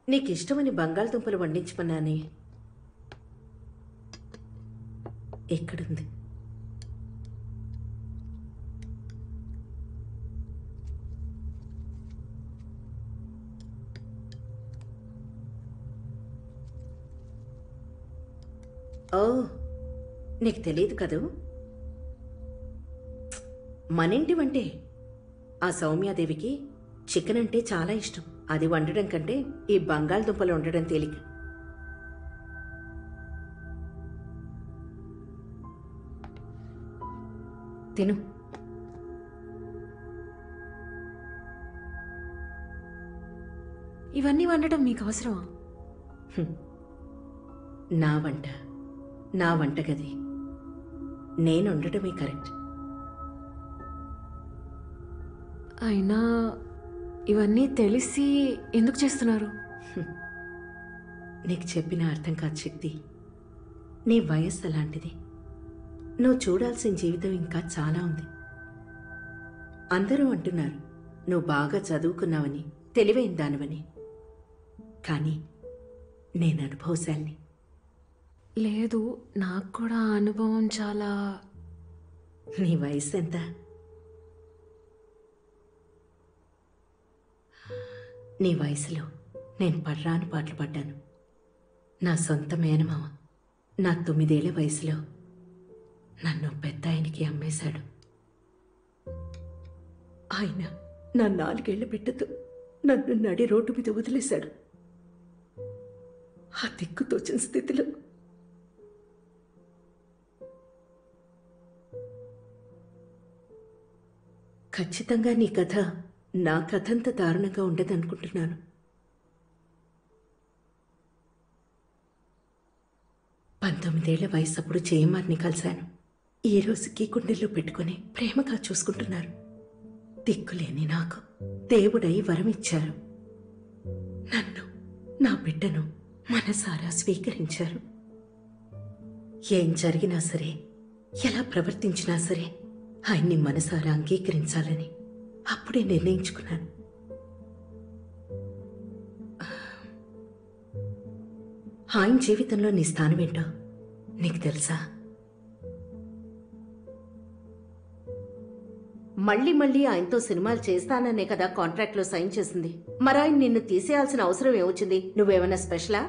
నీకు ఇష్టమని బంగాళదుంపలు వండించమన్నానే, ఎక్కడుంది? ఓ, నీకు తెలియదు కదూ, మనింటి వంటే ఆ సౌమ్యాదేవికి చికెన్ అంటే చాలా ఇష్టం. అది వండడం కంటే ఈ బంగాళదుంపలు వండడం తేలిక. తిను. ఇవన్నీ వండటం మీకు అవసరమా? నా వంట, నా వంటగది, నేను వండటమే కరెక్ట్. అయినా ఇవన్నీ తెలిసి ఎందుకు చేస్తున్నారు? నీకు చెప్పిన అర్థం కాదు శక్తి. నీ వయస్సు అలాంటిది. నువ్వు చూడాల్సిన జీవితం ఇంకా చాలా ఉంది. అందరూ అంటున్నారు నువ్వు బాగా చదువుకున్నావని, తెలివైన దానివని. కానీ నేను అనుభవశాలిని. లేదు, నాకు కూడా అనుభవం చాలా. నీ వయసు ఎంత? నీ వయసులో నేను పడ్రాని పాటలు పడ్డాను. నా సొంత మేనమామ నా 9 ఏళ్ల వయసులో నన్ను పెద్ద ఆయనకి అమ్మేశాడు. ఆయన నా 4 ఏళ్ల బిడ్డతో నన్ను నడి రోడ్డు మీద వదిలేశాడు. ఆ దిక్కుతోచిన స్థితిలో ఖచ్చితంగా నీ కథ నా కథంత దారుణంగా ఉండదనుకుంటున్నాను. 19 ఏళ్ల వయసప్పుడు జయమార్ని కలిశాను. ఈ రోజుకి గుండెల్లో పెట్టుకుని ప్రేమగా చూసుకుంటున్నారు. దిక్కులేని నాకు దేవుడై వరమిచ్చారు. నన్ను, నా బిడ్డను మనసారా స్వీకరించారు. ఏం జరిగినా సరే, ఎలా ప్రవర్తించినా సరే ఆయన్ని మనసారా అంగీకరించాలని అప్పుడే నిర్ణయించుకున్నాను. ఆయన జీవితంలో నీ స్థానం ఏంటో నీకు తెలుసా? మళ్ళీ మళ్ళీ ఆయనతో సినిమాలు చేస్తాననే కదా కాంట్రాక్ట్లో సైన్ చేసింది. మరి ఆయన నిన్ను తీసేయాల్సిన అవసరం ఏమొచ్చింది? నువ్వేమన్నా స్పెషలా?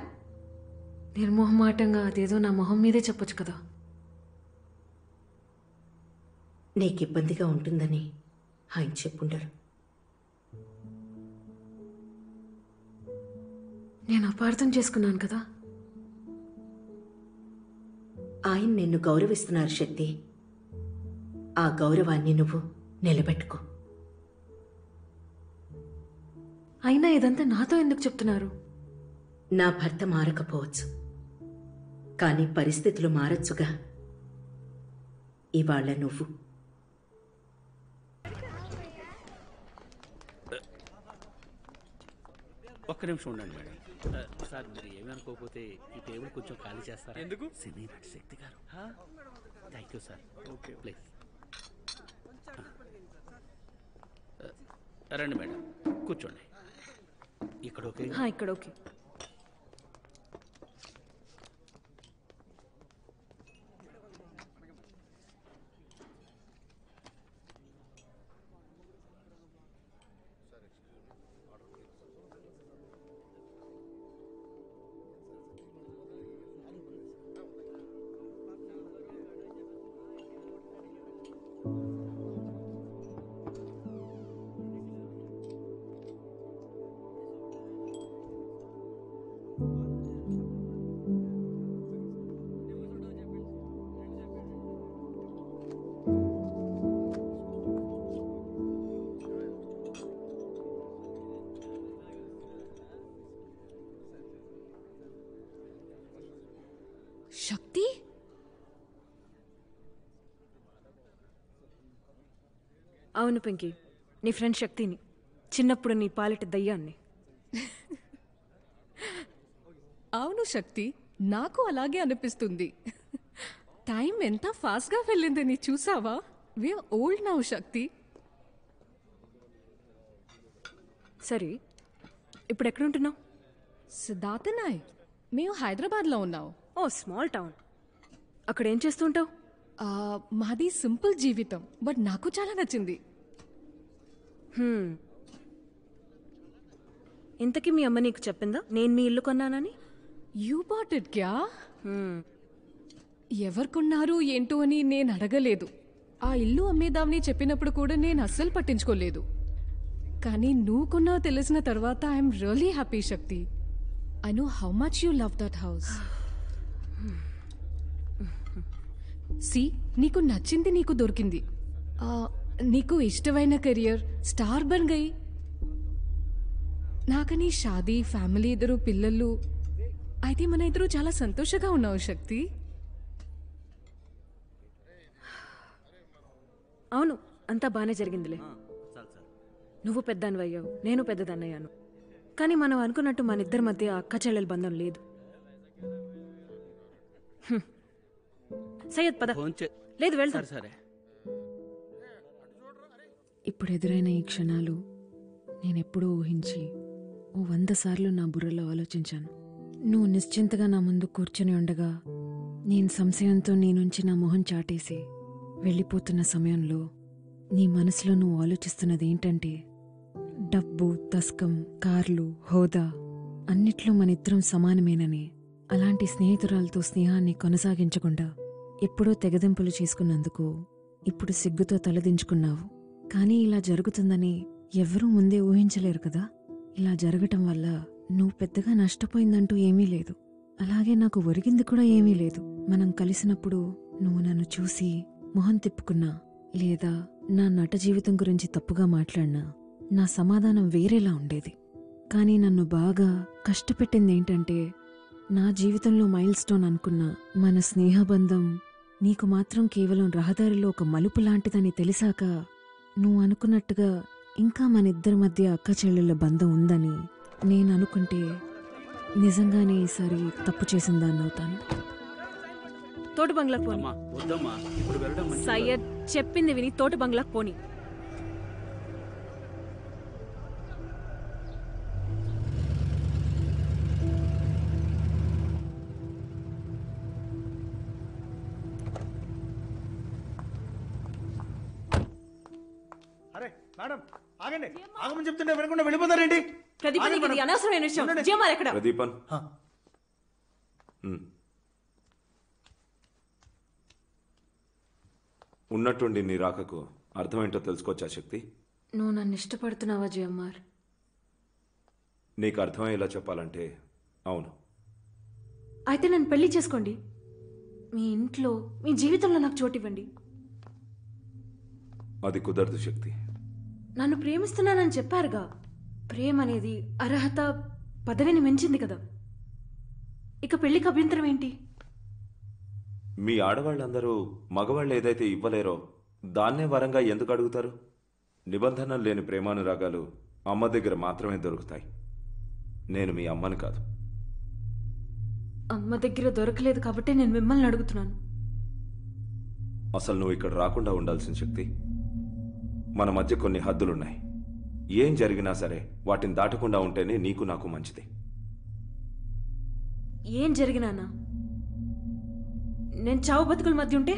నిర్మోహమాటంగా అదేదో నా మొహం మీదే చెప్పొచ్చు కదా. నీకు ఇబ్బందిగా ఉంటుందని ఆయన చెప్పుండరు. నేను అపార్థం చేసుకున్నాను కదా. ఆయన నిన్ను గౌరవిస్తున్నారు శక్తి. ఆ గౌరవాన్ని నువ్వు నిలబెట్టుకో. అయినా ఇదంతా నాతో ఎందుకు చెప్తున్నారు? నా భర్త మారకపోవచ్చు, కానీ పరిస్థితులు మారచ్చుగా. ఇవాళ నువ్వు ఒక్క నిమిషం ఉండండి మేడం. సార్ మీరు ఏమీ అనుకోకపోతే ఈ టేబుల్ కొంచెం ఖాళీ చేస్తారా? ఎందుకు? సినీ నటి శక్తి గారు. Thank you sir. Okay please రండి మేడం, కూర్చోండి. ఇక్కడ ఓకే? ఇక్కడ ఓకే. శక్తి, అవును పింకీ, నీ ఫ్రెండ్ శక్తిని. చిన్నప్పుడు నీ పాలిట దయ్యాన్ని. అవును శక్తి, నాకు అలాగే అనిపిస్తుంది. టైం ఎంత ఫాస్ట్గా వెళ్ళింది నీ చూసావా? వీఆర్ ఓల్డ్ నౌ శక్తి. సరే ఇప్పుడు ఎక్కడుంటున్నావు? సిద్ధార్థ నాయక్, మేము హైదరాబాద్లో ఉన్నాం. ఓ స్మాల్ టౌన్. అక్కడ ఏం చేస్తుంటావు? మాది సింపుల్ జీవితం, బట్ నాకు చాలా నచ్చింది. ఇంతకీ మీ అమ్మ నీకు చెప్పిందా నేను మీ ఇల్లు కొన్నానని? యూ బాట్ ఇట్ క్యా? ఎవరు కొన్నారు ఏంటో అని నేను అడగలేదు. ఆ ఇల్లు అమ్మేదామని చెప్పినప్పుడు కూడా నేను అస్సలు పట్టించుకోలేదు. కానీ నువ్వు కొన్నావు తెలిసిన తర్వాత I'm really happy Shakti. I know how much you love that house. See, నీకు నచ్చింది నీకు దొరికింది. నీకు ఇష్టమైన కెరియర్, స్టార్ బన్ గయి. నాకని షాదీ, ఫ్యామిలీ, 2 పిల్లలు. అయితే మన ఇద్దరు చాలా సంతోషంగా ఉన్నావు శక్తి. అవును, అంతా బాగానే జరిగిందిలే. నువ్వు పెద్దాన్ని అయ్యావు, నేను పెద్దదాన్నయ్యాను. కానీ మనం అనుకున్నట్టు మన ఇద్దరి మధ్య అక్క చెల్లెల బంధం లేదు. సయ్యద్ పద. లేదు వెళ్తా. సరే. ఇప్పుడు ఎదురైన ఈ క్షణాలు నేనెప్పుడూ ఊహించి 100 సార్లు నా బుర్రలో ఆలోచించాను. నువ్వు నిశ్చింతగా నా ముందు కూర్చొని ఉండగా నేను సంశయంతో నీ నుంచి నా మొహం చాటేసి వెళ్ళిపోతున్న సమయంలో నీ మనసులో నువ్వు ఆలోచిస్తున్నది ఏంటంటే, డబ్బు, తస్కం, కార్లు, హోదా అన్నిట్లో మనిద్దరం సమానమేనని. అలాంటి స్నేహితురాలతో స్నేహాన్ని కొనసాగించకుండా ఎప్పుడో తెగదింపులు చేసుకున్నందుకు ఇప్పుడు సిగ్గుతో తలదించుకున్నావు. కానీ ఇలా జరుగుతుందని ఎవ్వరూ ముందే ఊహించలేరు కదా. ఇలా జరగటం వల్ల నువ్వు పెద్దగా నష్టపోయిందంటూ ఏమీ లేదు, అలాగే నాకు ఒరిగింది కూడా ఏమీ లేదు. మనం కలిసినప్పుడు నువ్వు నన్ను చూసి మొహం తిప్పుకున్నా లేదా నా నట జీవితం గురించి తప్పుగా మాట్లాడినా నా సమాధానం వేరేలా ఉండేది. కానీ నన్ను బాగా కష్టపెట్టింది ఏంటంటే, నా జీవితంలో మైల్ స్టోన్ అనుకున్న మన స్నేహబంధం నీకు మాత్రం కేవలం రహదారిలో ఒక మలుపు లాంటిదని తెలిసాక నువ్వు అనుకున్నట్టుగా ఇంకా మన ఇద్దరి మధ్య అక్క చెల్లెళ్ళ బంధం ఉందని నేను అనుకుంటే నిజంగానే ఈసారి తప్పు చేసిందాన్ని అవుతాను. తోట బంగ్లాకు పోని. సయ్యద్ చెప్పింది విని తోట బంగ్లాకు పోని. అరే మేడం ఆగండి, ఆగమని చెప్తుంటే వినకుండా వెళ్ళిపోతారేంటి? అనవసరమైన విషయం. జీఎంఆర్ ఎక్కడ? ప్రదీపన్, ఉన్నట్టుండి నీ రాకకు అర్థమేంటో తెలుసుకోవచ్చా శక్తి? నువ్వు నన్ను ఇష్టపడుతున్నావా జిఎంఆర్? నీకు అర్థమయ్యేలా చెప్పాలంటే అవును. అయితే నన్ను పెళ్లి చేసుకోండి. మీ ఇంట్లో, మీ జీవితంలో నాకు చోటు ఇవ్వండి. అది కుదరదు శక్తి. నన్ను ప్రేమిస్తున్నానని చెప్పారుగా. ప్రేమ అనేది అర్హత, పదవిని మించింది కదా. ఇక పెళ్లికి అభ్యంతరం ఏంటి? మీ ఆడవాళ్ళందరూ మగవాళ్ళు ఏదైతే ఇవ్వలేరో దాన్నే వరంగా ఎందుకు అడుగుతారు? నిబంధనలు లేని ప్రేమానురాగాలు అమ్మ దగ్గర మాత్రమే దొరుకుతాయి. నేను మీ అమ్మని కాదు. అమ్మ దగ్గర దొరకలేదు కాబట్టి నేను మిమ్మల్ని అడుగుతున్నాను. అసలు నువ్వు ఇక్కడ రాకుండా ఉండాల్సిన శక్తి. మన మధ్య కొన్ని హద్దులున్నాయి. ఏం జరిగినా సరే వాటిని దాటకుండా ఉంటేనే నీకు నాకు మంచిది. ఏం జరిగినానా? నేను చావు బతుకుల మధ్య ఉంటే?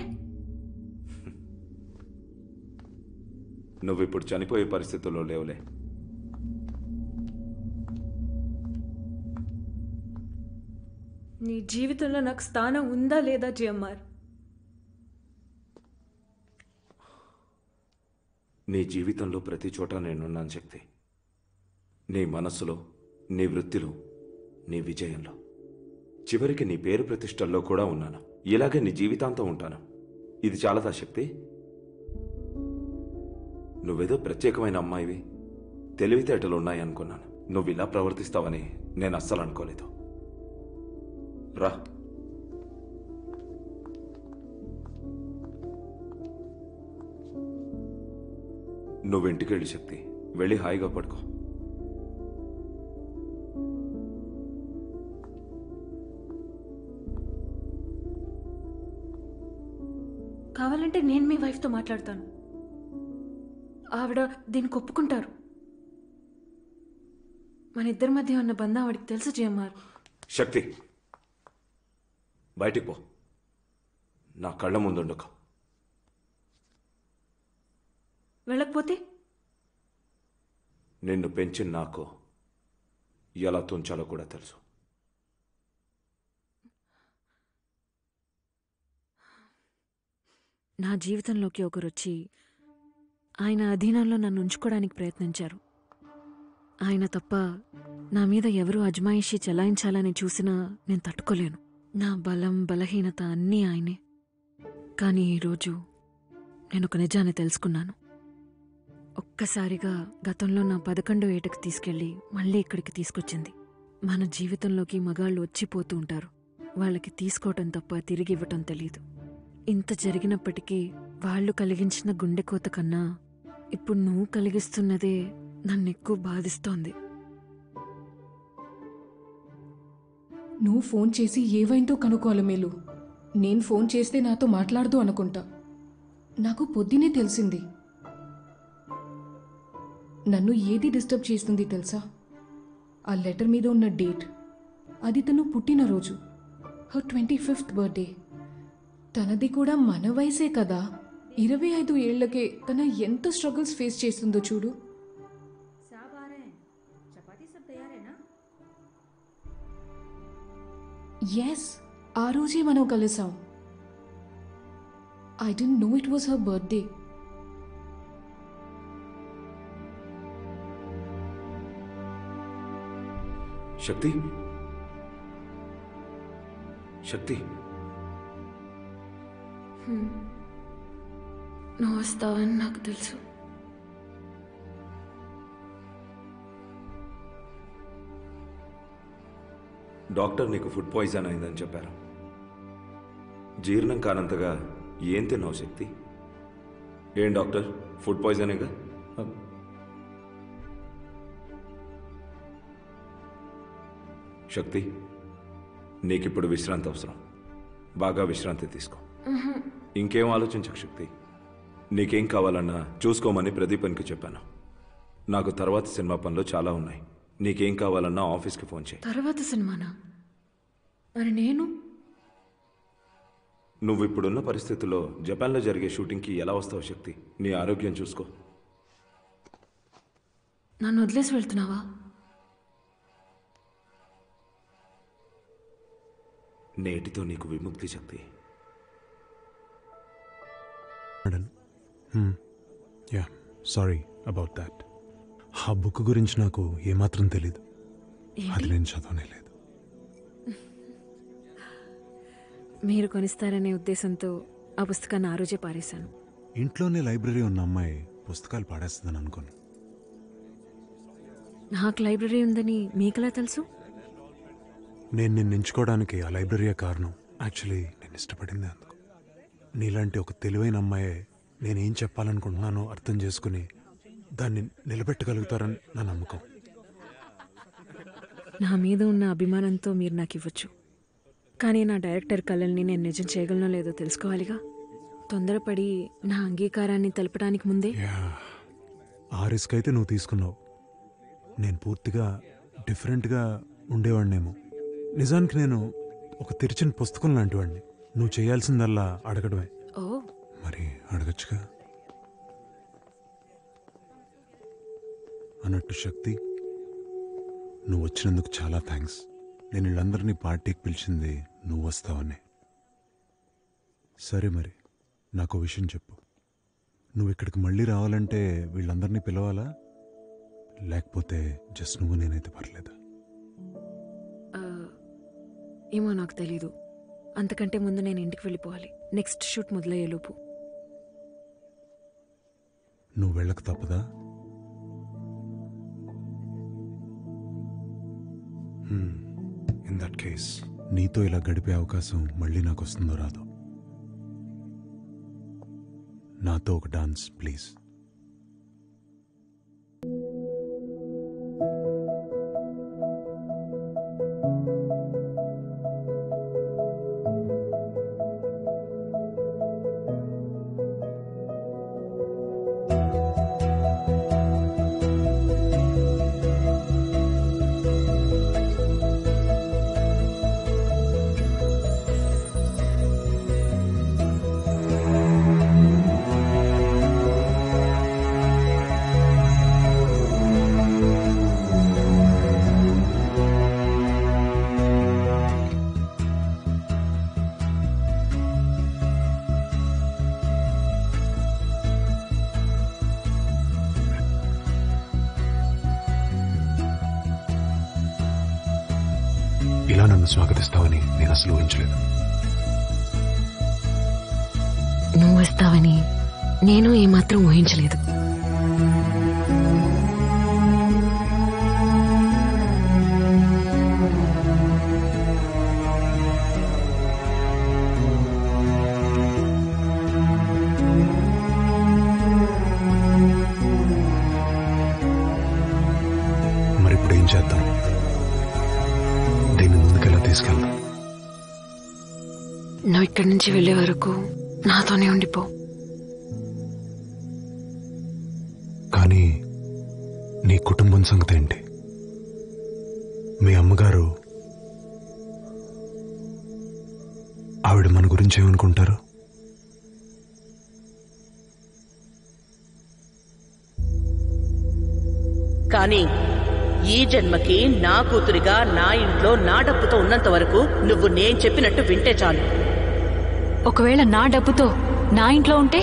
నువ్విప్పుడు చనిపోయే పరిస్థితుల్లో లేవులే. నీ జీవితంలో నాకు స్థానం ఉందా లేదా జిఎంఆర్? నీ జీవితంలో ప్రతి చోట నేనున్నాను శక్తి. నీ మనస్సులో, నీ వృత్తిలో, నీ విజయంలో, చివరికి నీ పేరు ప్రతిష్టల్లో కూడా ఉన్నాను. ఇలాగే నీ జీవితాంతం ఉంటాను. ఇది చాలదా శక్తి? నువ్వేదో ప్రత్యేకమైన అమ్మాయివి, తెలివితేటలు ఉన్నాయి అనుకున్నాను. నువ్వు ఇలా ప్రవర్తిస్తావని నేను అస్సలు అనుకోలేదు. రా. నువ్వు ఇంటికెళ్ళి శక్తి, వెళ్ళి హాయిగా పడుకో. కావాలంటే నేను మీ వైఫ్తో మాట్లాడతాను. ఆవిడ దీనికి ఒప్పుకుంటారు. మన ఇద్దరి మధ్య ఉన్న బంధం వాడికి తెలుసు జిఎంఆర్. శక్తి, బయటికి పో. నా కళ్ళ ముందుండక. వెళ్ళకపోతే నిన్ను పెంచిన నాకు ఎలా తుంచాలో కూడా తెలుసు. నా జీవితంలోకి ఒకరొచ్చి ఆయన అధీనంలో నన్ను ఉంచుకోవడానికి ప్రయత్నించారు. ఆయన తప్ప నా మీద ఎవరూ అజమాయిషీ చెలాయించాలని చూసినా నేను తట్టుకోలేను. నా బలం బలహీనత అన్నీ ఆయనే. కానీ ఈరోజు నేను ఒక నిజాన్ని తెలుసుకున్నాను. ఒక్కసారిగా గతంలో నా 11వ ఏటకు తీసుకెళ్ళి మళ్ళీ ఇక్కడికి తీసుకొచ్చింది. మన జీవితంలోకి మగాళ్ళు వచ్చిపోతూ ఉంటారు. వాళ్ళకి తీసుకోవటం తప్ప తిరిగి ఇవ్వటం తెలీదు. ఇంత జరిగినప్పటికీ వాళ్ళు కలిగించిన గుండెకోత కన్నా ఇప్పుడు నువ్వు కలిగిస్తున్నదే నన్ను ఎక్కువ బాధిస్తోంది. నువ్వు ఫోన్ చేసి ఏవైందో కనుక్కోవాలి మేలు. నేను ఫోన్ చేస్తే నాతో మాట్లాడదు అనుకుంటా. నాకు పొద్దునే తెలిసింది. నన్ను ఏది డిస్టర్బ్ చేస్తుంది తెలుసా? ఆ లెటర్ మీద ఉన్న డేట్. అది తను పుట్టినరోజు, హర్ 25th బర్త్డే. తనది కూడా మన వయసే కదా. 25 ఏళ్లకే తన ఎంత స్ట్రగుల్స్ ఫేస్ చేస్తుందో చూడు. ఎస్, ఆ రోజే మనం కలిసాం. I don't know it was her birthday. Shakti, Shakti, నువ్వు వస్తావని నాకు తెలుసు. డాక్టర్ నీకు ఫుడ్ పాయిజన్ అయిందని చెప్పారు. జీర్ణం కానంతగా ఏం తిన్నావు శక్తి? ఏం డాక్టర్, ఫుడ్ పాయిజనేగా? శక్తి, నీకిప్పుడు విశ్రాంతి అవసరం. బాగా విశ్రాంతి తీసుకో. ఇంకేం ఆలోచించకు శక్తి. నీకేం కావాలన్నా చూసుకోమని ప్రదీపన్కి చెప్పాను. నాకు తర్వాత సినిమా పనులు చాలా ఉన్నాయి. నీకేం కావాలన్నా ఆఫీస్కి ఫోన్ చేయి. తర్వాత సినిమానా? మరి నేను? నువ్వు ఇప్పుడున్న పరిస్థితుల్లో జపాన్లో జరిగే షూటింగ్కి ఎలా వస్తావు శక్తి? నీ ఆరోగ్యం చూసుకో. నన్ను వదిలేసి వెళ్తున్నావా? నేటితో నీకు విముక్తి Shakti. Yeah, sorry about that. ఆ బుక్ గురించి నాకు ఏమాత్రం తెలీదు. అది నేను చదవనే లేదు. మీరు కొనిస్తారనే ఉద్దేశంతో ఆ పుస్తకాన్ని ఆ రోజే పారేశాను. ఇంట్లోనే లైబ్రరీ ఉన్న అమ్మాయి పుస్తకాలు పాడేస్తుందని అనుకోను. నాకు లైబ్రరీ ఉందని మీకెలా తెలుసు? నేను నిన్ను ఎంచుకోవడానికి ఆ లైబ్రరీయే కారణం. యాక్చువల్లీ నేను ఇష్టపడింది అందుకు. నీలాంటి ఒక తెలివైన అమ్మాయే నేనేం చెప్పాలనుకుంటున్నానో అర్థం చేసుకుని దాన్ని నిలబెట్టగలుగుతారని నా నమ్మకం. నా మీద ఉన్న అభిమానంతో మీరు నాకు ఇవ్వచ్చు. కానీ నా డైరెక్టర్ కళల్ని నేను నిజం చేయగలనో లేదో తెలుసుకోవాలిగా. తొందరపడి నా అంగీకారాన్ని తెలపడానికి ముందే. ఆ రిస్క్ అయితే నువ్వు తీసుకున్నావు. నేను పూర్తిగా డిఫరెంట్గా ఉండేవాడినేమో. నిజానికి నేను ఒక తెరిచిన పుస్తకం లాంటి వాడిని. నువ్వు చేయాల్సిందల్లా అడగడమే. ఓ, మరి అడగచ్చుగా. అన్నట్టు శక్తి, నువ్వు వచ్చినందుకు చాలా థ్యాంక్స్. నేను వీళ్ళందరినీ పార్టీకి పిలిచింది నువ్వు వస్తావని. సరే, మరి నాకు విషయం చెప్పు. నువ్వు ఇక్కడికి మళ్ళీ రావాలంటే వీళ్ళందరినీ పిలవాలా, లేకపోతే జస్ట్ నువ్వు నేనైతే పర్లేదా? ఏమో నాకు తెలీదు. అంతకంటే ముందు నేను ఇంటికి వెళ్ళిపోవాలి. నెక్స్ట్ షూట్ మొదలయ్యేలోపు. నువ్వు వెళ్ళక తప్పదా? ఇన్ దట్ కేస్ నీతో ఇలా గడిపే అవకాశం మళ్ళీ నాకు వస్తుందో రాదో. నాతో ఒక డాన్స్ ప్లీజ్. ఇలా నన్ను స్వాగతిస్తావని నేను అసలు ఊహించలేదు. నువ్వు వస్తావని నేను ఏమాత్రం ఊహించలేదు. మరి ఇప్పుడు ఏం చేద్దాం? దీన్ని ముందుకెలా తీసుకెళ్దాం? నువ్వు ఇక్కడి నుంచి వెళ్లే వరకు నాతోనే ఉండిపో. కానీ నీ కుటుంబం సంగతి ఏంటి? మీ అమ్మగారు, ఆవిడ మన గురించి ఏమనుకుంటారు? కానీ ఈ జన్మకి నా కూతురిగా నా ఇంట్లో నా డబ్బుతో ఉన్నంత వరకు నువ్వు నేను చెప్పినట్టు వింటే చాలు. ఒకవేళ నా డబ్బుతో నా ఇంట్లో ఉంటే?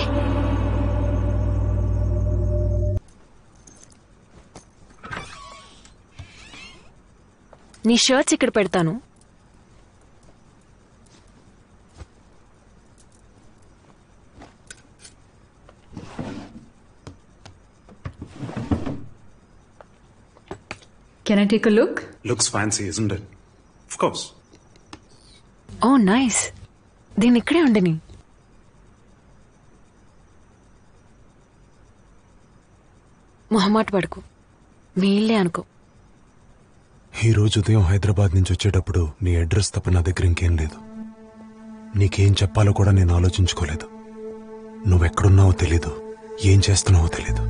నీ షర్ట్స్ ఇక్కడ పెడతాను. Can I take a look? Looks fancy, isn't it? Of course. Oh nice. దీన్ని ఇక్కడే ఉండని. మొహమాట పడుకు, మీ ఇల్లే అనుకో. ఈ రోజు ఉదయం హైదరాబాద్ నుంచి వచ్చేటప్పుడు నీ అడ్రస్ తప్ప నా దగ్గర ఇంకేం లేదు. నీకేం చెప్పాలో కూడా నేను ఆలోచించుకోలేదు. నువ్వెక్కడున్నావో తెలీదు, ఏం చేస్తున్నావో తెలీదు.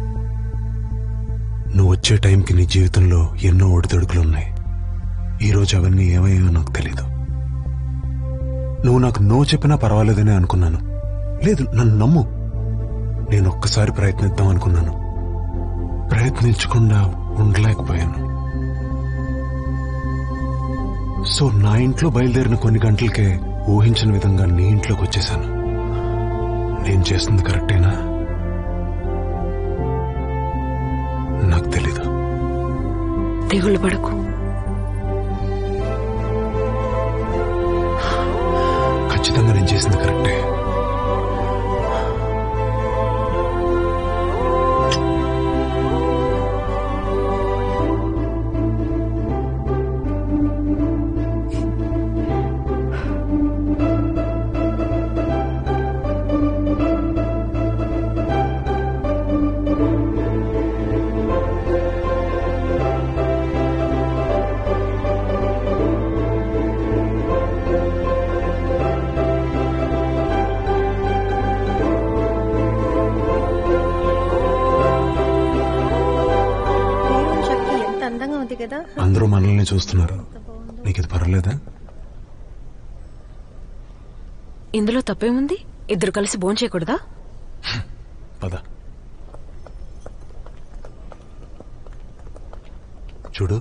నువ్వు వచ్చే టైంకి నీ జీవితంలో ఎన్నో ఒడిదొడుకులున్నాయి. ఈరోజు అవన్నీ ఏమయ్యాయో నాకు తెలీదు. నువ్వు నాకు నో చెప్పినా పర్వాలేదని అనుకున్నాను. లేదు, నన్ను నమ్ము. నేను ఒక్కసారి ప్రయత్నిద్దాం అనుకున్నాను. ప్రయత్నించకుండా ఉండలేకపోయాను. సో నా ఇంట్లో బయలుదేరిన కొన్ని గంటలకే ఊహించిన విధంగా నీ ఇంట్లోకి వచ్చేసాను. నేను చేస్తుంది కరెక్టేనా? నాకు తెలీదు. దిగులు పడకు. ఖచ్చితంగా నేను చేసింది కరెక్టే. అందరూ మనల్ని చూస్తున్నారు. నీకు ఇది పర్వాలేదా? ఇందులో తప్పేముంది? ఇద్దరు కలిసి భోంచేయకూడదా? పద. చూడు,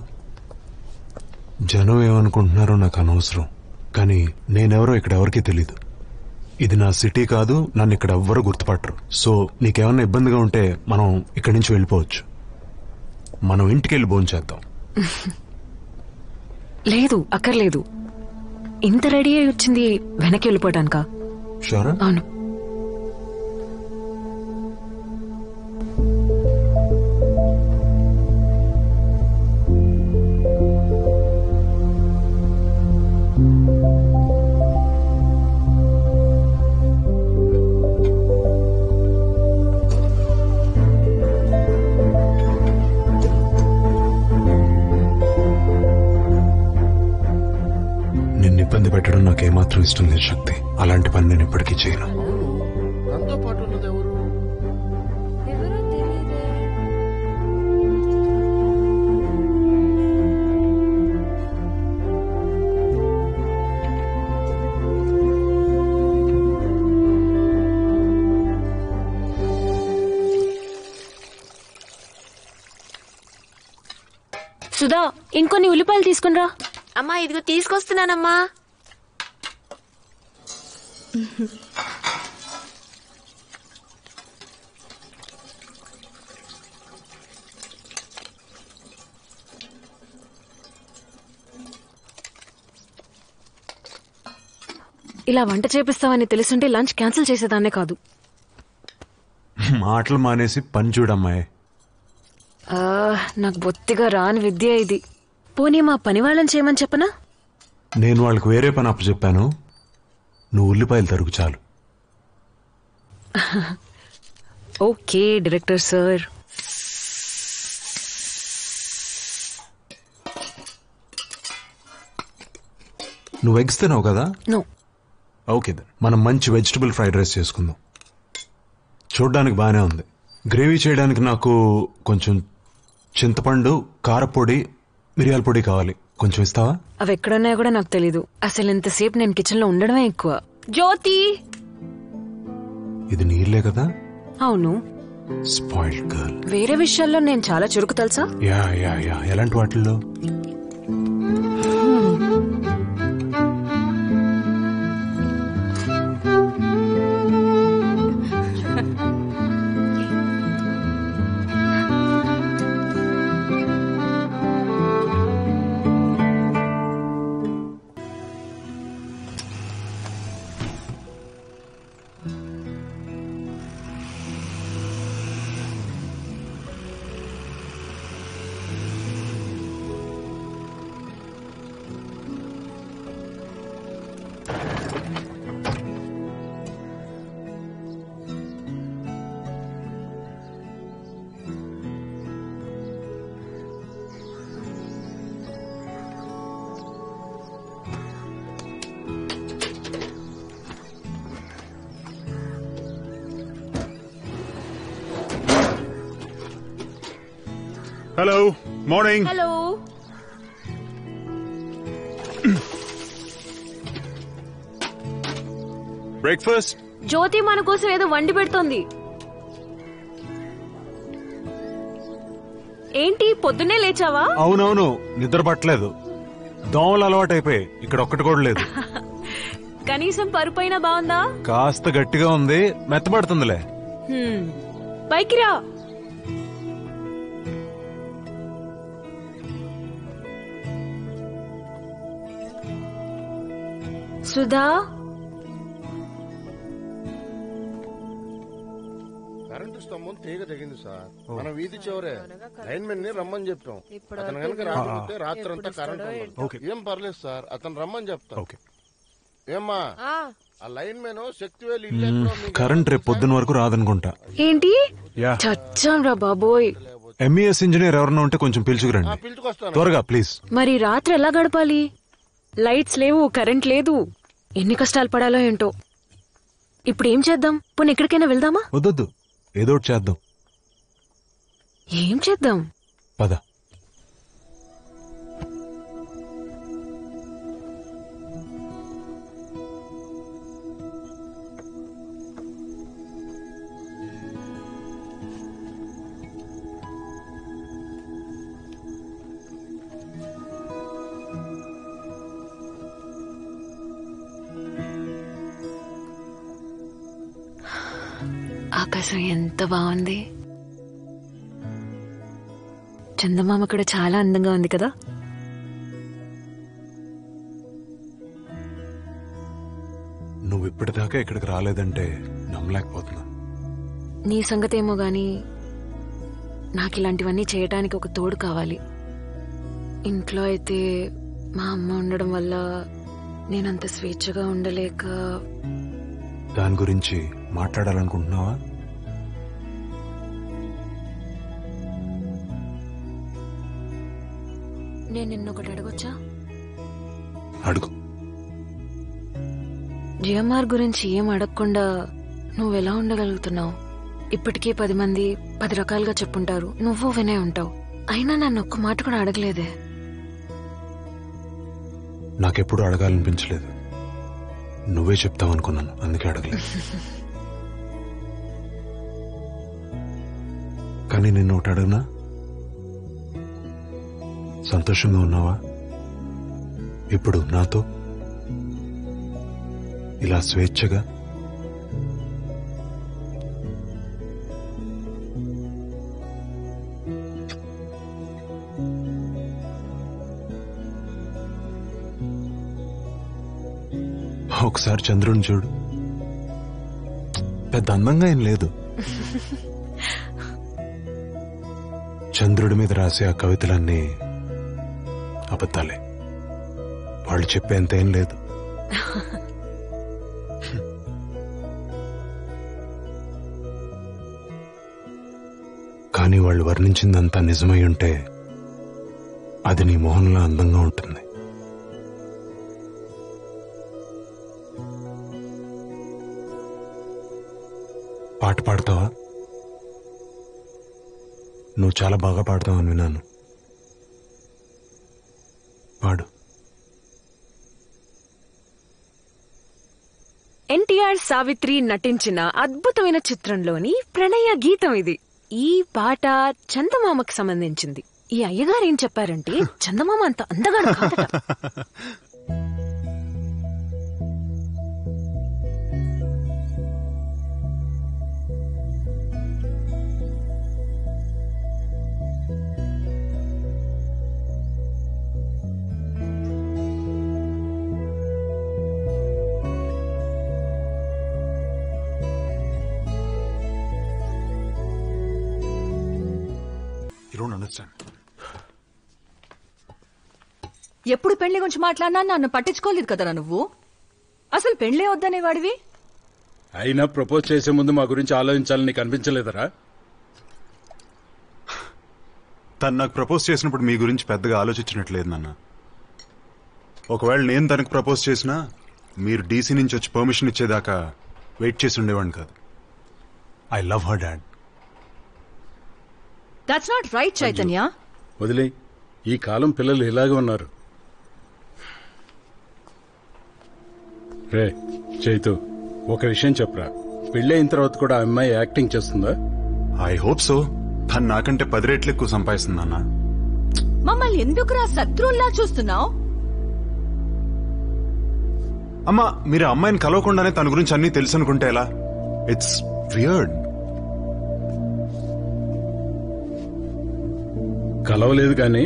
జనం ఏమనుకుంటున్నారో నాకు అనవసరం. కానీ నేనెవరో ఇక్కడ ఎవరికీ తెలీదు. ఇది నా సిటీ కాదు, నన్ను ఇక్కడ ఎవ్వరూ గుర్తుపట్టరు. సో నీకేమన్నా ఇబ్బందిగా ఉంటే మనం ఇక్కడి నుంచి వెళ్ళిపోవచ్చు. మనం ఇంటికి వెళ్ళి భోంచేద్దాం. లేదు, అక్కర్లేదు. ఇంత రెడీ అయి వచ్చింది వెనక్కి వెళ్ళిపోవటానికా? షూరా? అవును. ఇబ్బంది పెట్టడం నాకేమాత్రం ఇష్టం లేదు శక్తి. అలాంటి పని నేను ఎప్పటికీ చేయను. మనతో పాటు ఉన్నది ఎవరు? సుధా, ఇంకొన్ని ఉల్లిపాయలు తీసుకునిరా. అమ్మా, ఇదిగో తీసుకొస్తున్నానమ్మా. ఇలా వంట చేపిస్తావని తెలుసుంటే లంచ్ క్యాన్సిల్ చేసేదాన్నే కాదు. మాటలు మానేసి పని చూడమ్మాయి. నాకు బొత్తిగా రాని విద్య ఇది. పోనీ మా పని వాళ్ళని చేయమని చెప్పనా? నేను వాళ్ళకి వేరే పని అప్పచెప్పాను, నువ్వు ఉల్లిపాయలు తరుగు చాలు. Okay director sir. నువ్వు ఎగ్స్ తినవు కదా? నో. ఓకే దెన్ మనం మంచి వెజిటబుల్ ఫ్రైడ్ రైస్ చేసుకుందాం. చూడ్డానికి బాగానే ఉంది. గ్రేవీ చేయడానికి నాకు కొంచెం చింతపండు, కారపొడి, మిరియాల పొడి కావాలి. కొంచెం ఇస్తావా? అవి ఎక్కడున్నాయో కూడా నాకు తెలీదు. అసలు ఇంతసేపు నేను కిచెన్ లో ఉండడమే ఎక్కువ. జ్యోతి, ఇది నీళ్ళే కదా? అవును. Spoiled girl. వేరే విషయాల్లో నేను చాలా చురుకు తెలుసా? Yeah yeah yeah. ఎలాంటి వాటిల్లో? Hello, morning. హలో. బ్రేక్ఫాస్ట్. జ్యోతి మన కోసం ఏదో వండి పెడుతోంది. ఏంటి పొద్దున్నే లేచావా? అవునవును, నిద్ర పట్టలేదు. దోమలు అలవాటైపోయి ఇక్కడ ఒక్కటి కూడా లేదు. కనీసం పరుపైనా బాగుందా? కాస్త గట్టిగా ఉంది, మెత్తబడుతుందిలే. పైకి రా. సుధా, కరెంటు స్తంభం తీగ తెగింది సార్. మన వీధి చివరే లైన్మెన్ ని రమ్మని చెప్పాం. అతను కనుక రాకపోతే రాత్రి అంతా కరెంట్ ఉండదు. ఏం పర్లేదు సార్, అతను రమ్మని చెప్తాం. ఏమ్మా, ఆ లైన్మెన్ శక్తివేలు ఇల్లు కరెంట్ రేపు పొద్దున వరకు రాదనుకుంటా. ఏంటి? యా, చచ్చాం రా బాబోయ్. ఎంఈఎస్ ఇంజనీర్ ఎవరన్నా ఉంటే కొంచెం పిలుచుకురండి త్వరగా ప్లీజ్. మరి రాత్రి ఎలా గడపాలి? లైట్స్ లేవు, కరెంట్ లేదు. ఎన్ని కష్టాలు పడాలో ఏంటో. ఇప్పుడు ఏం చేద్దాం? పోనీ ఎక్కడికైనా వెళ్దామా? వద్దొద్దు, ఏదో ఒకటి చేద్దాం. ఏం చేద్దాం? పద. ఆకాశం ఎంత బాగుంది. చందమామ కూడా చాలా అందంగా ఉంది కదా. నువ్వు ఇప్పటిదాకా ఇక్కడికి రాలేదంటే నమ్మలేకపోతున్నా. నీ సంగతేమో గాని నాకు ఇలాంటివన్నీ చేయటానికి ఒక తోడు కావాలి. ఇంట్లో అయితే మా అమ్మ ఉండడం వల్ల నేనంత స్వేచ్ఛగా ఉండలేక. దాని గురించి మాట్లాడాలనుకుంటున్నావా? నేను నిన్నొకటి అడగొచ్చా? అడుగు. జిఎంఆర్ గురించి ఏం అడగకుండా నువ్వెలా ఉండగలుగుతున్నావు? ఇప్పటికీ 10 మంది 10 రకాలుగా చెప్పుంటారు, నువ్వు వినే ఉంటావు. అయినా నన్ను ఒక్క మాట కూడా అడగలేదే. నాకెప్పుడు అడగాలనిపించలేదు. నువ్వే చెప్తావనుకున్నాను, అందుకే అడగలేదు. కానీ నిన్ను ఒకటి అడగనా? సంతోషంగా ఉన్నావా ఇప్పుడు నాతో ఇలా స్వేచ్ఛగా? ఒక ఒకసారి చంద్రుని చూడు. పెద్ద అందంగా ఏం లేదు. చంద్రుడి మీద రాసే ఆ కవితలన్నీ అబద్ధాలే. వాళ్ళు చెప్పేంత ఏం లేదు. కానీ వాళ్ళు వర్ణించిందంతా నిజమై ఉంటే అది నీ మొహంలో అందంగా ఉంటుంది. పాట పాడతావా? నువ్వు చాలా బాగా పాడతావని విన్నాను. పాడు. ఎన్టీఆర్ సావిత్రి నటించిన అద్భుతమైన చిత్రంలోని ప్రణయ గీతం ఇది. ఈ పాట చందమామకు సంబంధించింది. ఈ అయ్యగారు ఏం చెప్పారంటే చందమామ అంత అందగాడు కాదట. ఎప్పుడు పెళ్లి గురించి మాట్లాడినా నన్ను పట్టించుకోలేదు కదరా నువ్వు. అసలు పెళ్లే వద్దనే వాడివి. అయినా ప్రపోజ్ చేసే ముందు మా గురించి ఆలోచించాలని నీకు అనిపించలేదరా? తను నాకు ప్రపోజ్ చేసినప్పుడు మీ గురించి పెద్దగా ఆలోచించినట్లేదు నాన్న. ఒకవేళ నేను తనకు ప్రపోజ్ చేసినా మీరు డీసీ నుంచి వచ్చి పర్మిషన్ ఇచ్చేదాకా వెయిట్ చేసి ఉండేవాడిని కాదు. I love her dad. That's not right Chaitanya. వదిలే, ఈ కాలం పిల్లలు ఇలాగే ఉన్నారు. రే చైతు, ఒక విషయం చెప్పరా, పెళ్లి అయిన తర్వాత కూడా ఆ అమ్మాయి యాక్టింగ్ చేస్తుందా? I hope so. తను నాకంటే 10 రెట్లు ఎక్కువ సంపాదిస్తుంది నాన్న. మమ్మల్ని ఎందుకురా శత్రువుల్లా చూస్తున్నావు? అమ్మా, మీరు ఆ అమ్మాయిని కలవకుండానే తన గురించి అన్నీ తెలుసు అనుకుంటే ఎలా? It's weird. కలవలేదు కానీ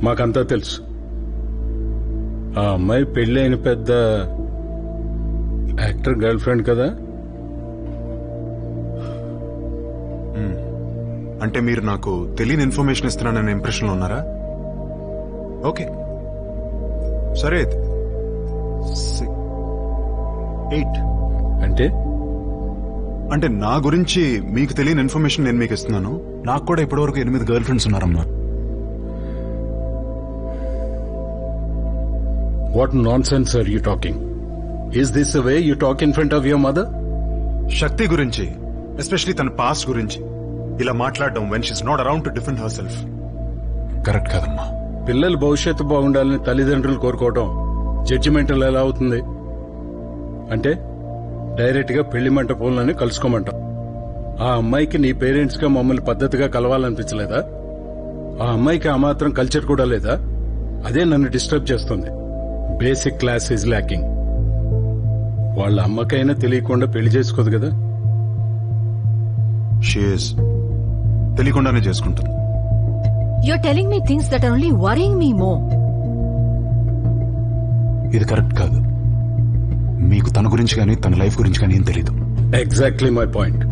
మాకంతా తెలుసు. ఆ అమ్మాయి పెళ్లి అయిన పెద్ద యాక్టర్ గర్ల్ ఫ్రెండ్ కదా. అంటే మీరు నాకు తెలియని ఇన్ఫర్మేషన్ ఇస్తున్నానన్న ఇంప్రెషన్లో ఉన్నారా? ఓకే సరే. 8 అంటే నా గురించి మీకు తెలియని ఇన్ఫర్మేషన్ నేను మీకు ఇస్తున్నాను. నాకు కూడా ఇప్పటివరకు 8 గర్ల్ ఫ్రెండ్స్ ఉన్నారమ్మా. What nonsense are you talking? Is this the way you talk in front of your mother? శక్తి గురించి, ఎస్పెషలీ తన పాస్ట్ గురించి ఇలా మాట్లాడడం when she's not around to defend herself correct కాదమ్మా. పిల్లల భవిష్యత్తు బాగుండాలని తల్లిదండ్రులు కోరుకోవడం జడ్జిమెంటల్ ఎలా అవుతుంది? అంటే డైరెక్ట్ గా పెళ్లి మంటపంలోనే కలుసుకోమంటాం. ఆ అమ్మాయికి నీ పేరెంట్స్ గా మమ్మల్ని పద్ధతిగా కలవాలనిపించలేదా? ఆ అమ్మాయికి ఆ మాత్రం కల్చర్ కూడా లేదా? అదే నన్ను డిస్టర్బ్ చేస్తుంది. Basic class is lacking. వాళ్ళ అమ్మకైనా తెలియకుండా పెళ్లి చేసుకోదు కదా. తెలియకుండానే చేసుకుంటుంది. You're telling me things that are only worrying me more. ఇది కరెక్ట్ కాదు. మీకు తన గురించి కానీ తన లైఫ్ గురించి కానీ ఏం తెలీదు. Exactly my point.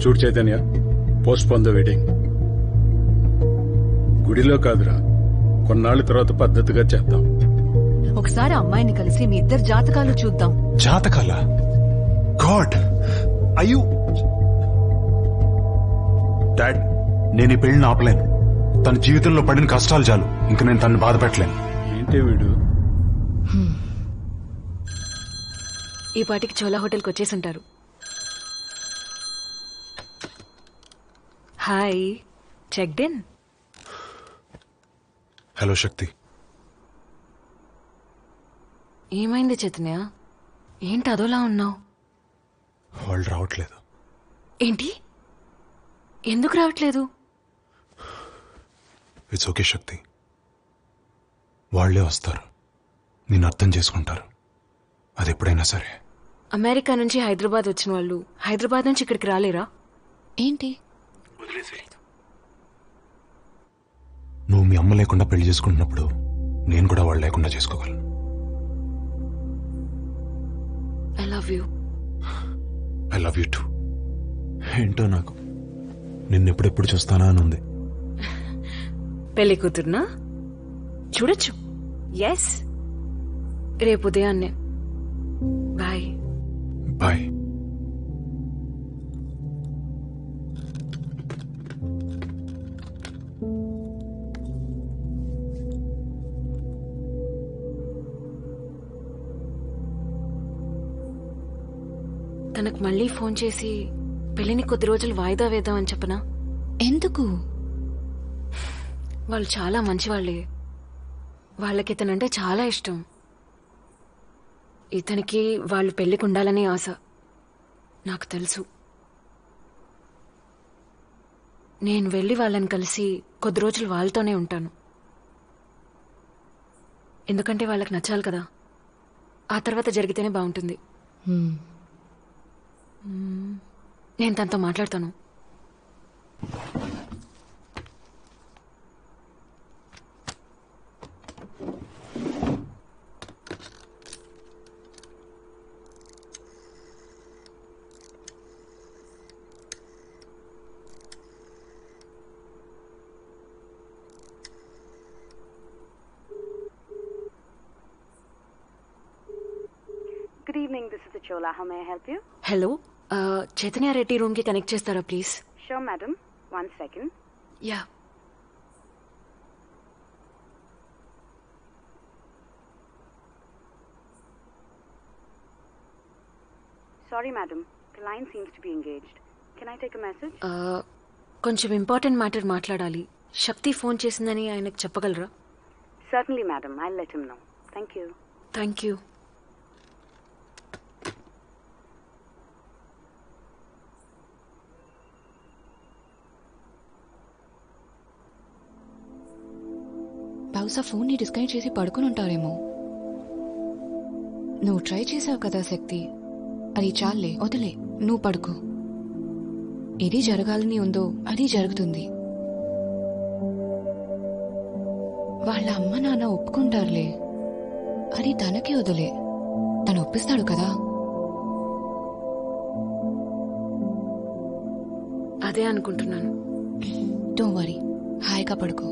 చూడు Chaitanya, postpone the wedding. గుడిలో కాదురా, కొన్నాళ్ళ తర్వాత పద్ధతిగా చేద్దాం. ఒకసారి అమ్మాయిని కలిసి మీ ఇద్దరు జాతకాలు చూద్దాం. జాతకాల? గాడ్, అయ్యూ డాడ్, నేను ఈ పెళ్లిని ఆపలేను. తన జీవితంలో పడిన కష్టాలు చాలు. ఇంక నేను తనని బాధ పెట్టలేను. ఏంటి వీడు? ఈ పాటికి చోలా హోటల్కి వచ్చేసుంటారు. Hi, checked in. Hello Shakti. ఏమైంది చైతన్య? ఏంటి అదోలా ఉన్నావు? వాళ్ళు రావట్లేదు. ఏంటి? ఎందుకు రావట్లేదు? ఇట్స్ ఓకే శక్తి, వాళ్లే వస్తారు. నేను అర్థం చేసుకుంటారు. అది ఎప్పుడైనా సరే. అమెరికా నుంచి హైదరాబాద్ వచ్చిన వాళ్ళు హైదరాబాద్ నుంచి ఇక్కడికి రాలేరా? ఏంటి? నువ్వు మీ అమ్మ లేకుండా పెళ్లి చేసుకుంటున్నప్పుడు నేను కూడా వాళ్ళు లేకుండా చేసుకోగలను. Love you. I love you two. ఏంటో నాకు నిన్నెప్పుడెప్పుడు చూస్తానా అని ఉంది. పెళ్లి కూతురునా చూడొచ్చు. ఎస్, రేపు ఉదయాన్నే. బాయ్. బాయ్. తనకు మళ్ళీ ఫోన్ చేసి పెళ్లిని కొద్ది రోజులు వాయిదా వేద్దాం అని చెప్పనా? ఎందుకు? వాళ్ళు చాలా మంచివాళ్లే. వాళ్ళకి ఇతనంటే చాలా ఇష్టం. ఇతనికి వాళ్ళు పెళ్లికి ఉండాలని ఆశ. నాకు తెలుసు. నేను వెళ్ళి వాళ్ళని కలిసి కొద్ది రోజులు వాళ్ళతోనే ఉంటాను. ఎందుకంటే వాళ్ళకి నచ్చాలి కదా. ఆ తర్వాత జరిగితేనే బాగుంటుంది. నేను తనతో మాట్లాడతాను. Good evening, this is the Chola. How may I help you? Hello, Chaitanya Reddy room కి కనెక్ట్ చేస్తారా please? Sure, madam. 1 second. Yeah. Sorry, madam. The line seems to be engaged. Can I take a message? కొంచెం ఇంపార్టెంట్ మ్యాటర్ మాట్లాడాలి. శక్తి ఫోన్ చేసిందని ఆయనకు చెప్పగలరా? Certainly, madam. I'll let him know. Thank you. Thank you. బహుశా ఫోన్ని డిస్కనెక్ట్ చేసి పడుకుని ఉంటారేమో. నువ్వు ట్రై చేసావు కదా శక్తి, అది చాలే, వదిలే, నువ్వు పడుకో. ఏది జరగాలని ఉందో అది జరుగుతుంది. వాళ్ళ అమ్మ నాన్న ఒప్పుకుంటారులే, అది తనకే వదిలే, తను ఒప్పిస్తాడు కదా. అదే అనుకుంటున్నాను. డోంట్ వరీ, హాయిగా పడుకో.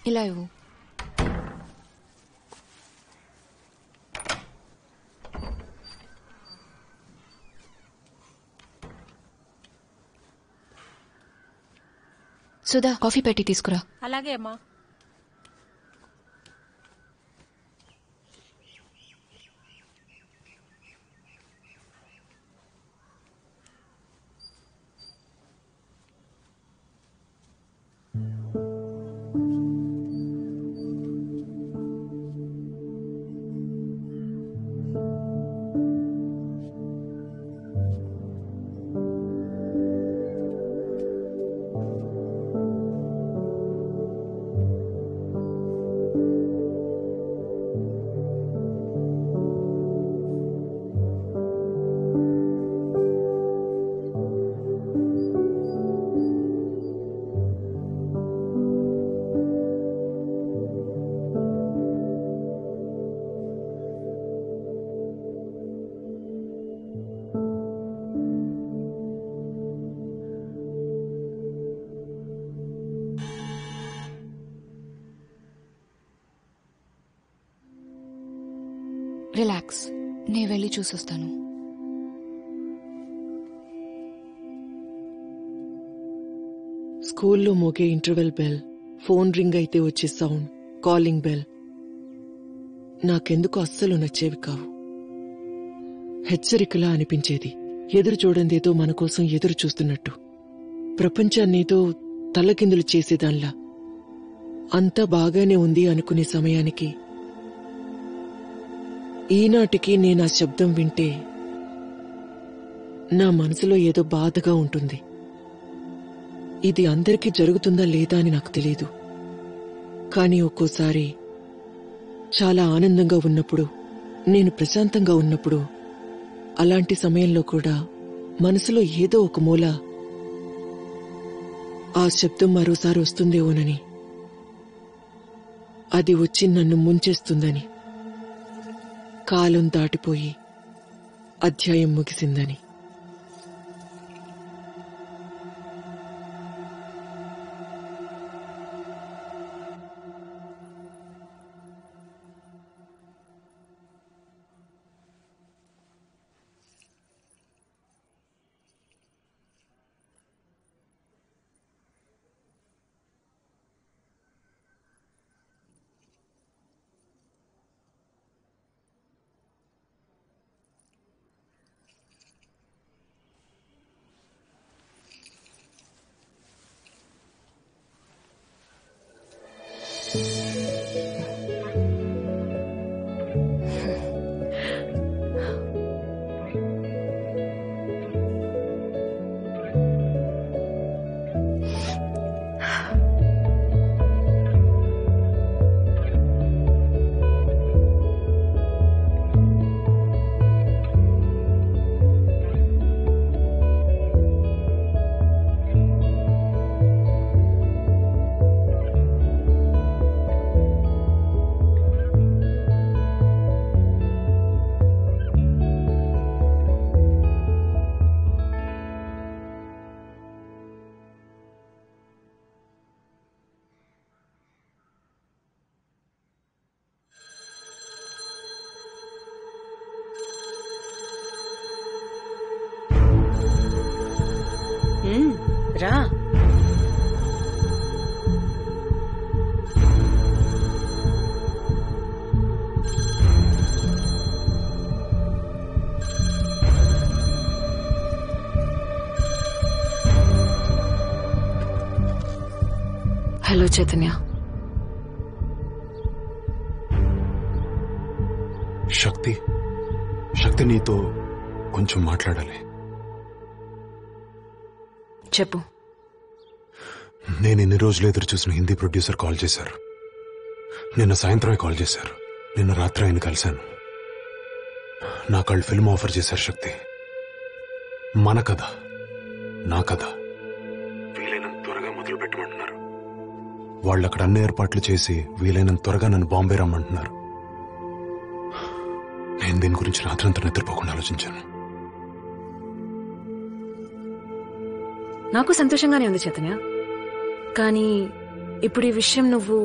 ఇలా ఇవ్వు. సుధా, కాఫీ పెట్టి తీసుకురా. అలాగే అమ్మా. రిలాక్స్, నేను వెళ్ళి చూసొస్తాను. స్కూల్లో మోగే ఇంటర్వెల్ బెల్, ఫోన్ రింగ్ అయితే వచ్చే సౌండ్, కాలింగ్ బెల్ నాకెందుకు అస్సలు నచ్చేవి కావు. హెచ్చరికలా అనిపించేది. ఎదురు చూడందేదో మన కోసం ఎదురు చూస్తున్నట్టు, ప్రపంచాన్నేదో తల్లకిందులు చేసేదాన్లా. అంతా బాగానే ఉంది అనుకునే సమయానికి ఈనాటికి నేను ఆ శబ్దం వింటే నా మనసులో ఏదో బాధగా ఉంటుంది. ఇది అందరికీ జరుగుతుందా లేదా అని నాకు తెలీదు. కానీ ఒక్కోసారి చాలా ఆనందంగా ఉన్నప్పుడు నేను ప్రశాంతంగా ఉన్నప్పుడు అలాంటి సమయంలో కూడా మనసులో ఏదో ఒక మూల ఆ శబ్దం మరోసారి వస్తుందేమోనని, అది వచ్చి నన్ను ముంచేస్తుందని, కాలం దాటిపోయి అధ్యాయం ముగిసిందని. రా. హలో చైతన్య. శక్తి, శక్తి నీతో కొంచెం మాట్లాడాలి. చెప్పు. నేను ఇన్ని రోజులు ఎదురు చూసిన హిందీ ప్రొడ్యూసర్ కాల్ చేశారు. నిన్న సాయంత్రమే కాల్ చేశారు. నిన్న రాత్రి ఆయన కలిశాను. నాకు వాళ్ళు ఫిల్మ్ ఆఫర్ చేశారు. శక్తి, మన కథ, నా కథ వీలైనంత త్వరగా మొదలు పెట్టమంటున్నారు. వాళ్ళు అక్కడ అన్ని ఏర్పాట్లు చేసి వీలైనంత త్వరగా నన్ను బాంబే రమ్మంటున్నారు. నేను దీని గురించి రాత్రంతా నిద్రపోకుండా ఆలోచించాను. నాకు సంతోషంగానే ఉంది చైతన్య. కానీ ఇప్పుడు ఈ విషయం నువ్వు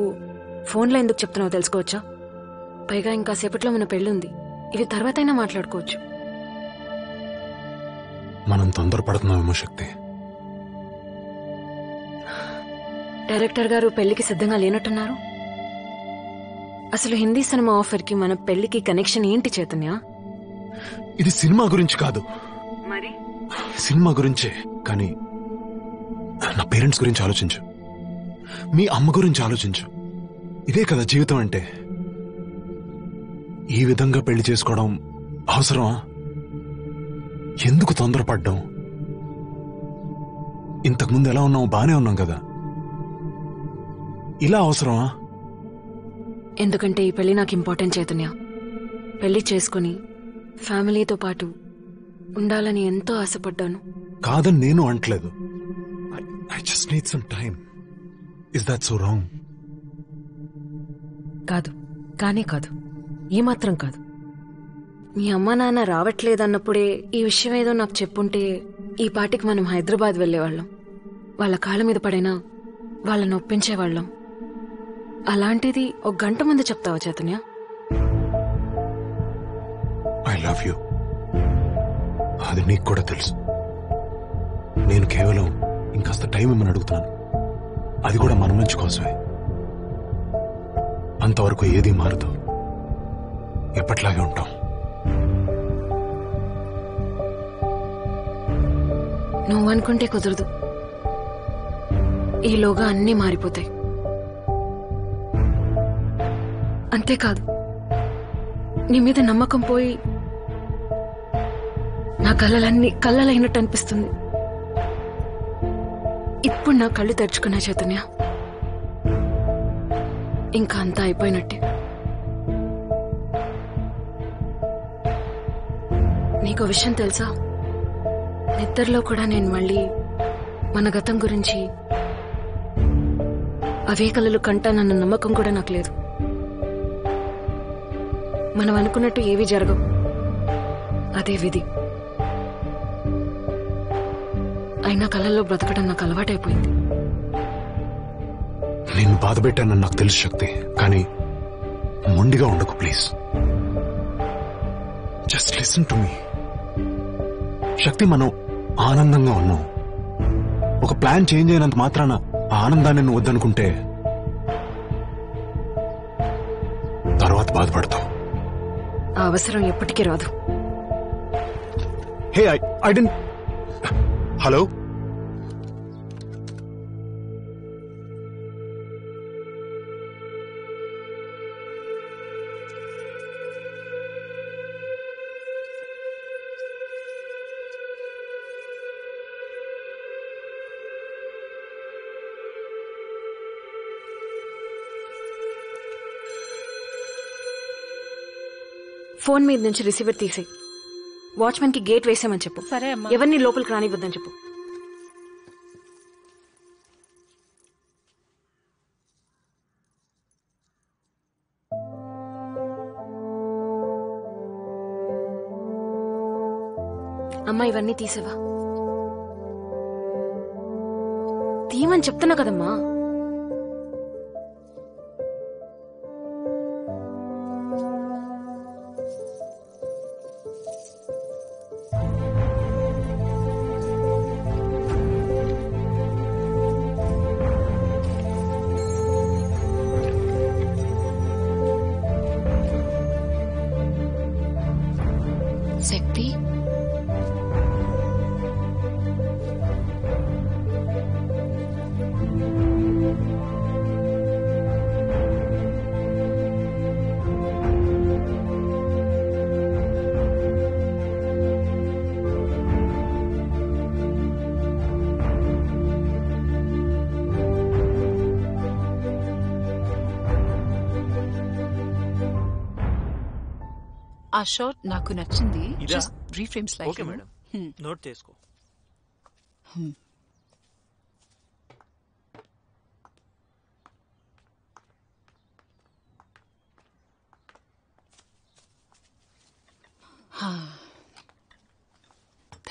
ఫోన్లో ఎందుకు చెప్తున్నావు తెలుసుకోవచ్చా? పైగా ఇంకా సేపట్లో మన పెళ్ళుంది. ఇవి తర్వాతైనా మాట్లాడుకోవచ్చు. మనం తొందరపడుతున్నామేమో శక్తి. డైరెక్టర్ గారు పెళ్లికి సిద్ధంగా లేనట్టున్నారు. అసలు హిందీ సినిమా ఆఫర్ కి మన పెళ్లికి కనెక్షన్ ఏంటి చైతన్య? ఇది సినిమా గురించి కాదు. మరి సినిమా గురించే, కానీ నా పేరెంట్స్ గురించి ఆలోచించు. మీ అమ్మ గురించి ఆలోచించు. ఇదే కదా జీవితం అంటే. ఈ విధంగా పెళ్లి చేసుకోవడం అవసరమా? ఎందుకు తొందరపడ్డం? ఇంతకుముందు ఎలా ఉన్నాం? బానే ఉన్నాం కదా. ఇలా అవసరమా? ఎందుకంటే ఈ పెళ్లి నాకు ఇంపార్టెంట్ చైతన్య. పెళ్లి చేసుకుని ఫ్యామిలీతో పాటు ఉండాలని ఎంతో ఆశపడ్డాను. కాదని నేను అంటలేదు. I just need some time. Is that so wrong? కాదు, కానే కాదు, ఏమాత్రం కాదు. మీ అమ్మా నాన్న రావట్లేదన్నప్పుడే ఈ విషయం ఏదో నాకు చెప్పుంటే ఈ పాటికి మనం హైదరాబాద్ వెళ్లేవాళ్ళం. వాళ్ళ కాళ్ళ మీద పడైనా వాళ్ళని ఒప్పించేవాళ్ళం. అలాంటిది ఒక గంట ముందు చెప్తావా చైతన్య? I love you. అది నీకు కూడా తెలుసు. నేను కేవలం ఇంకాస్త టైం ఇమ్మని అడుగుతున్నాను. అది కూడా మన మంచి కోసమే. అంతవరకు ఏదీ మారదు. ఎప్పట్లాగే ఉంటాం. నువ్వు అనుకుంటే కుదరదు. ఈలోగా అన్నీ మారిపోతాయి. అంతేకాదు, నీ మీద నమ్మకం పోయి నా కళ్ళలన్నీ కళ్ళలైనట్టు అనిపిస్తుంది. ఇప్పుడు నా కళ్ళు తెరుచుకున్నా చైతన్య. ఇంకా అంతా అయిపోయినట్టే. నీకు విషయం తెలుసా, నిద్రలో కూడా నేను మళ్ళీ మన గతం గురించి అవే కలలు కంటానన్న నమ్మకం కూడా నాకు లేదు. మనం అనుకున్నట్టు ఏవి జరగవు, అదే విధి. అయినా కళల్లో బ్రతకడం నాకు అలవాటైపోయింది. నేను బాధ పెట్టానని నాకు తెలుసు శక్తి, కానీ మొండిగా ఉండకు please. Just listen to me. శక్తి, మనం ఆనందంగా ఉన్నాం. ఒక ప్లాన్ చేంజ్ అయినంత మాత్రాన ఆ ఆనందాన్ని నువ్వు వద్దనుకుంటే తర్వాత బాధపడతావు. ఆ అవసరం ఎప్పటికీ రాదు. హే, ఐ డెంట్. హలో, ఫోన్ మీద నుంచి రిసీవర్ తీసే, వాచ్మెన్ కి గేట్ వేసామని చెప్పు. సరే అమ్మా. ఎవరిని లోపలికి రానివ్వద్దని చెప్పు. అమ్మా, ఇవన్నీ తీసేవా? తీయమని చెప్తున్నా కదమ్మా. శక్తి, ఆ షాట్ నాకు నచ్చింది. ఇదా? Reframe okay slide. మేడం, నోట్ చేసుకో.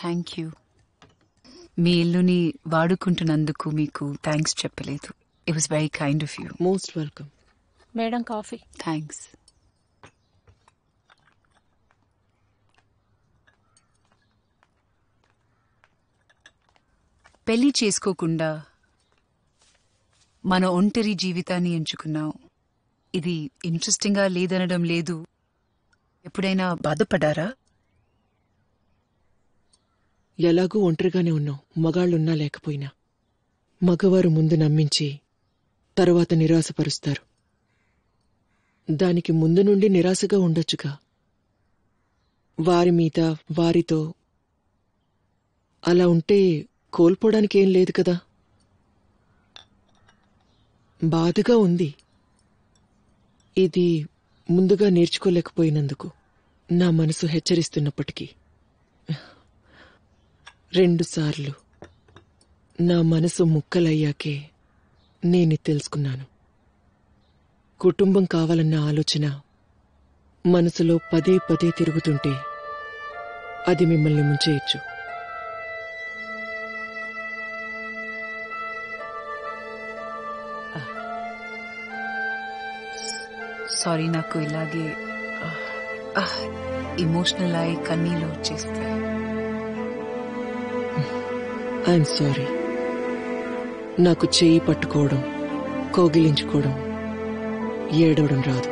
Thank you. మీ ఇల్లుని వాడుకుంటున్నందుకు మీకు థ్యాంక్స్ చెప్పలేదు. It was very kind of you. Most welcome. Madam coffee. Thanks. పెళ్లి చేసుకోకుండా మన ఒంటరి జీవితాన్ని ఎంచుకున్నాం. ఇది ఇంట్రెస్టింగ్గా లేదనడం లేదు. ఎప్పుడైనా బాధపడారా? ఎలాగూ ఒంటరిగానే ఉన్నాం, మగాళ్ళున్నా లేకపోయినా. మగవారు ముందు నమ్మించి తరువాత నిరాశపరుస్తారు. దానికి ముందు నుండి నిరాశగా ఉండొచ్చుగా. వారి మీద, వారితో అలా ఉంటే కోల్పోవడానికి ఏం లేదు కదా. బాధగా ఉంది. ఇది ముందుగా నేర్చుకోలేకపోయినందుకు నా మనసు హెచ్చరిస్తున్నప్పటికీ 2 సార్లు నా మనసు ముక్కలయ్యాకే నేను తెలుసుకున్నాను. కుటుంబం కావాలన్న ఆలోచన మనసులో పదే పదే తిరుగుతుంటే అది మిమ్మల్ని ముంచేయచ్చు. సారీ, నాకు ఇలాగే ఇమోషనల్ అయి కన్నీళ్ళు వచ్చేస్తాయి. I'm sorry. నాకు చేయి పట్టుకోవడం, కోగిలించుకోవడం, ఏడవడం రాదు.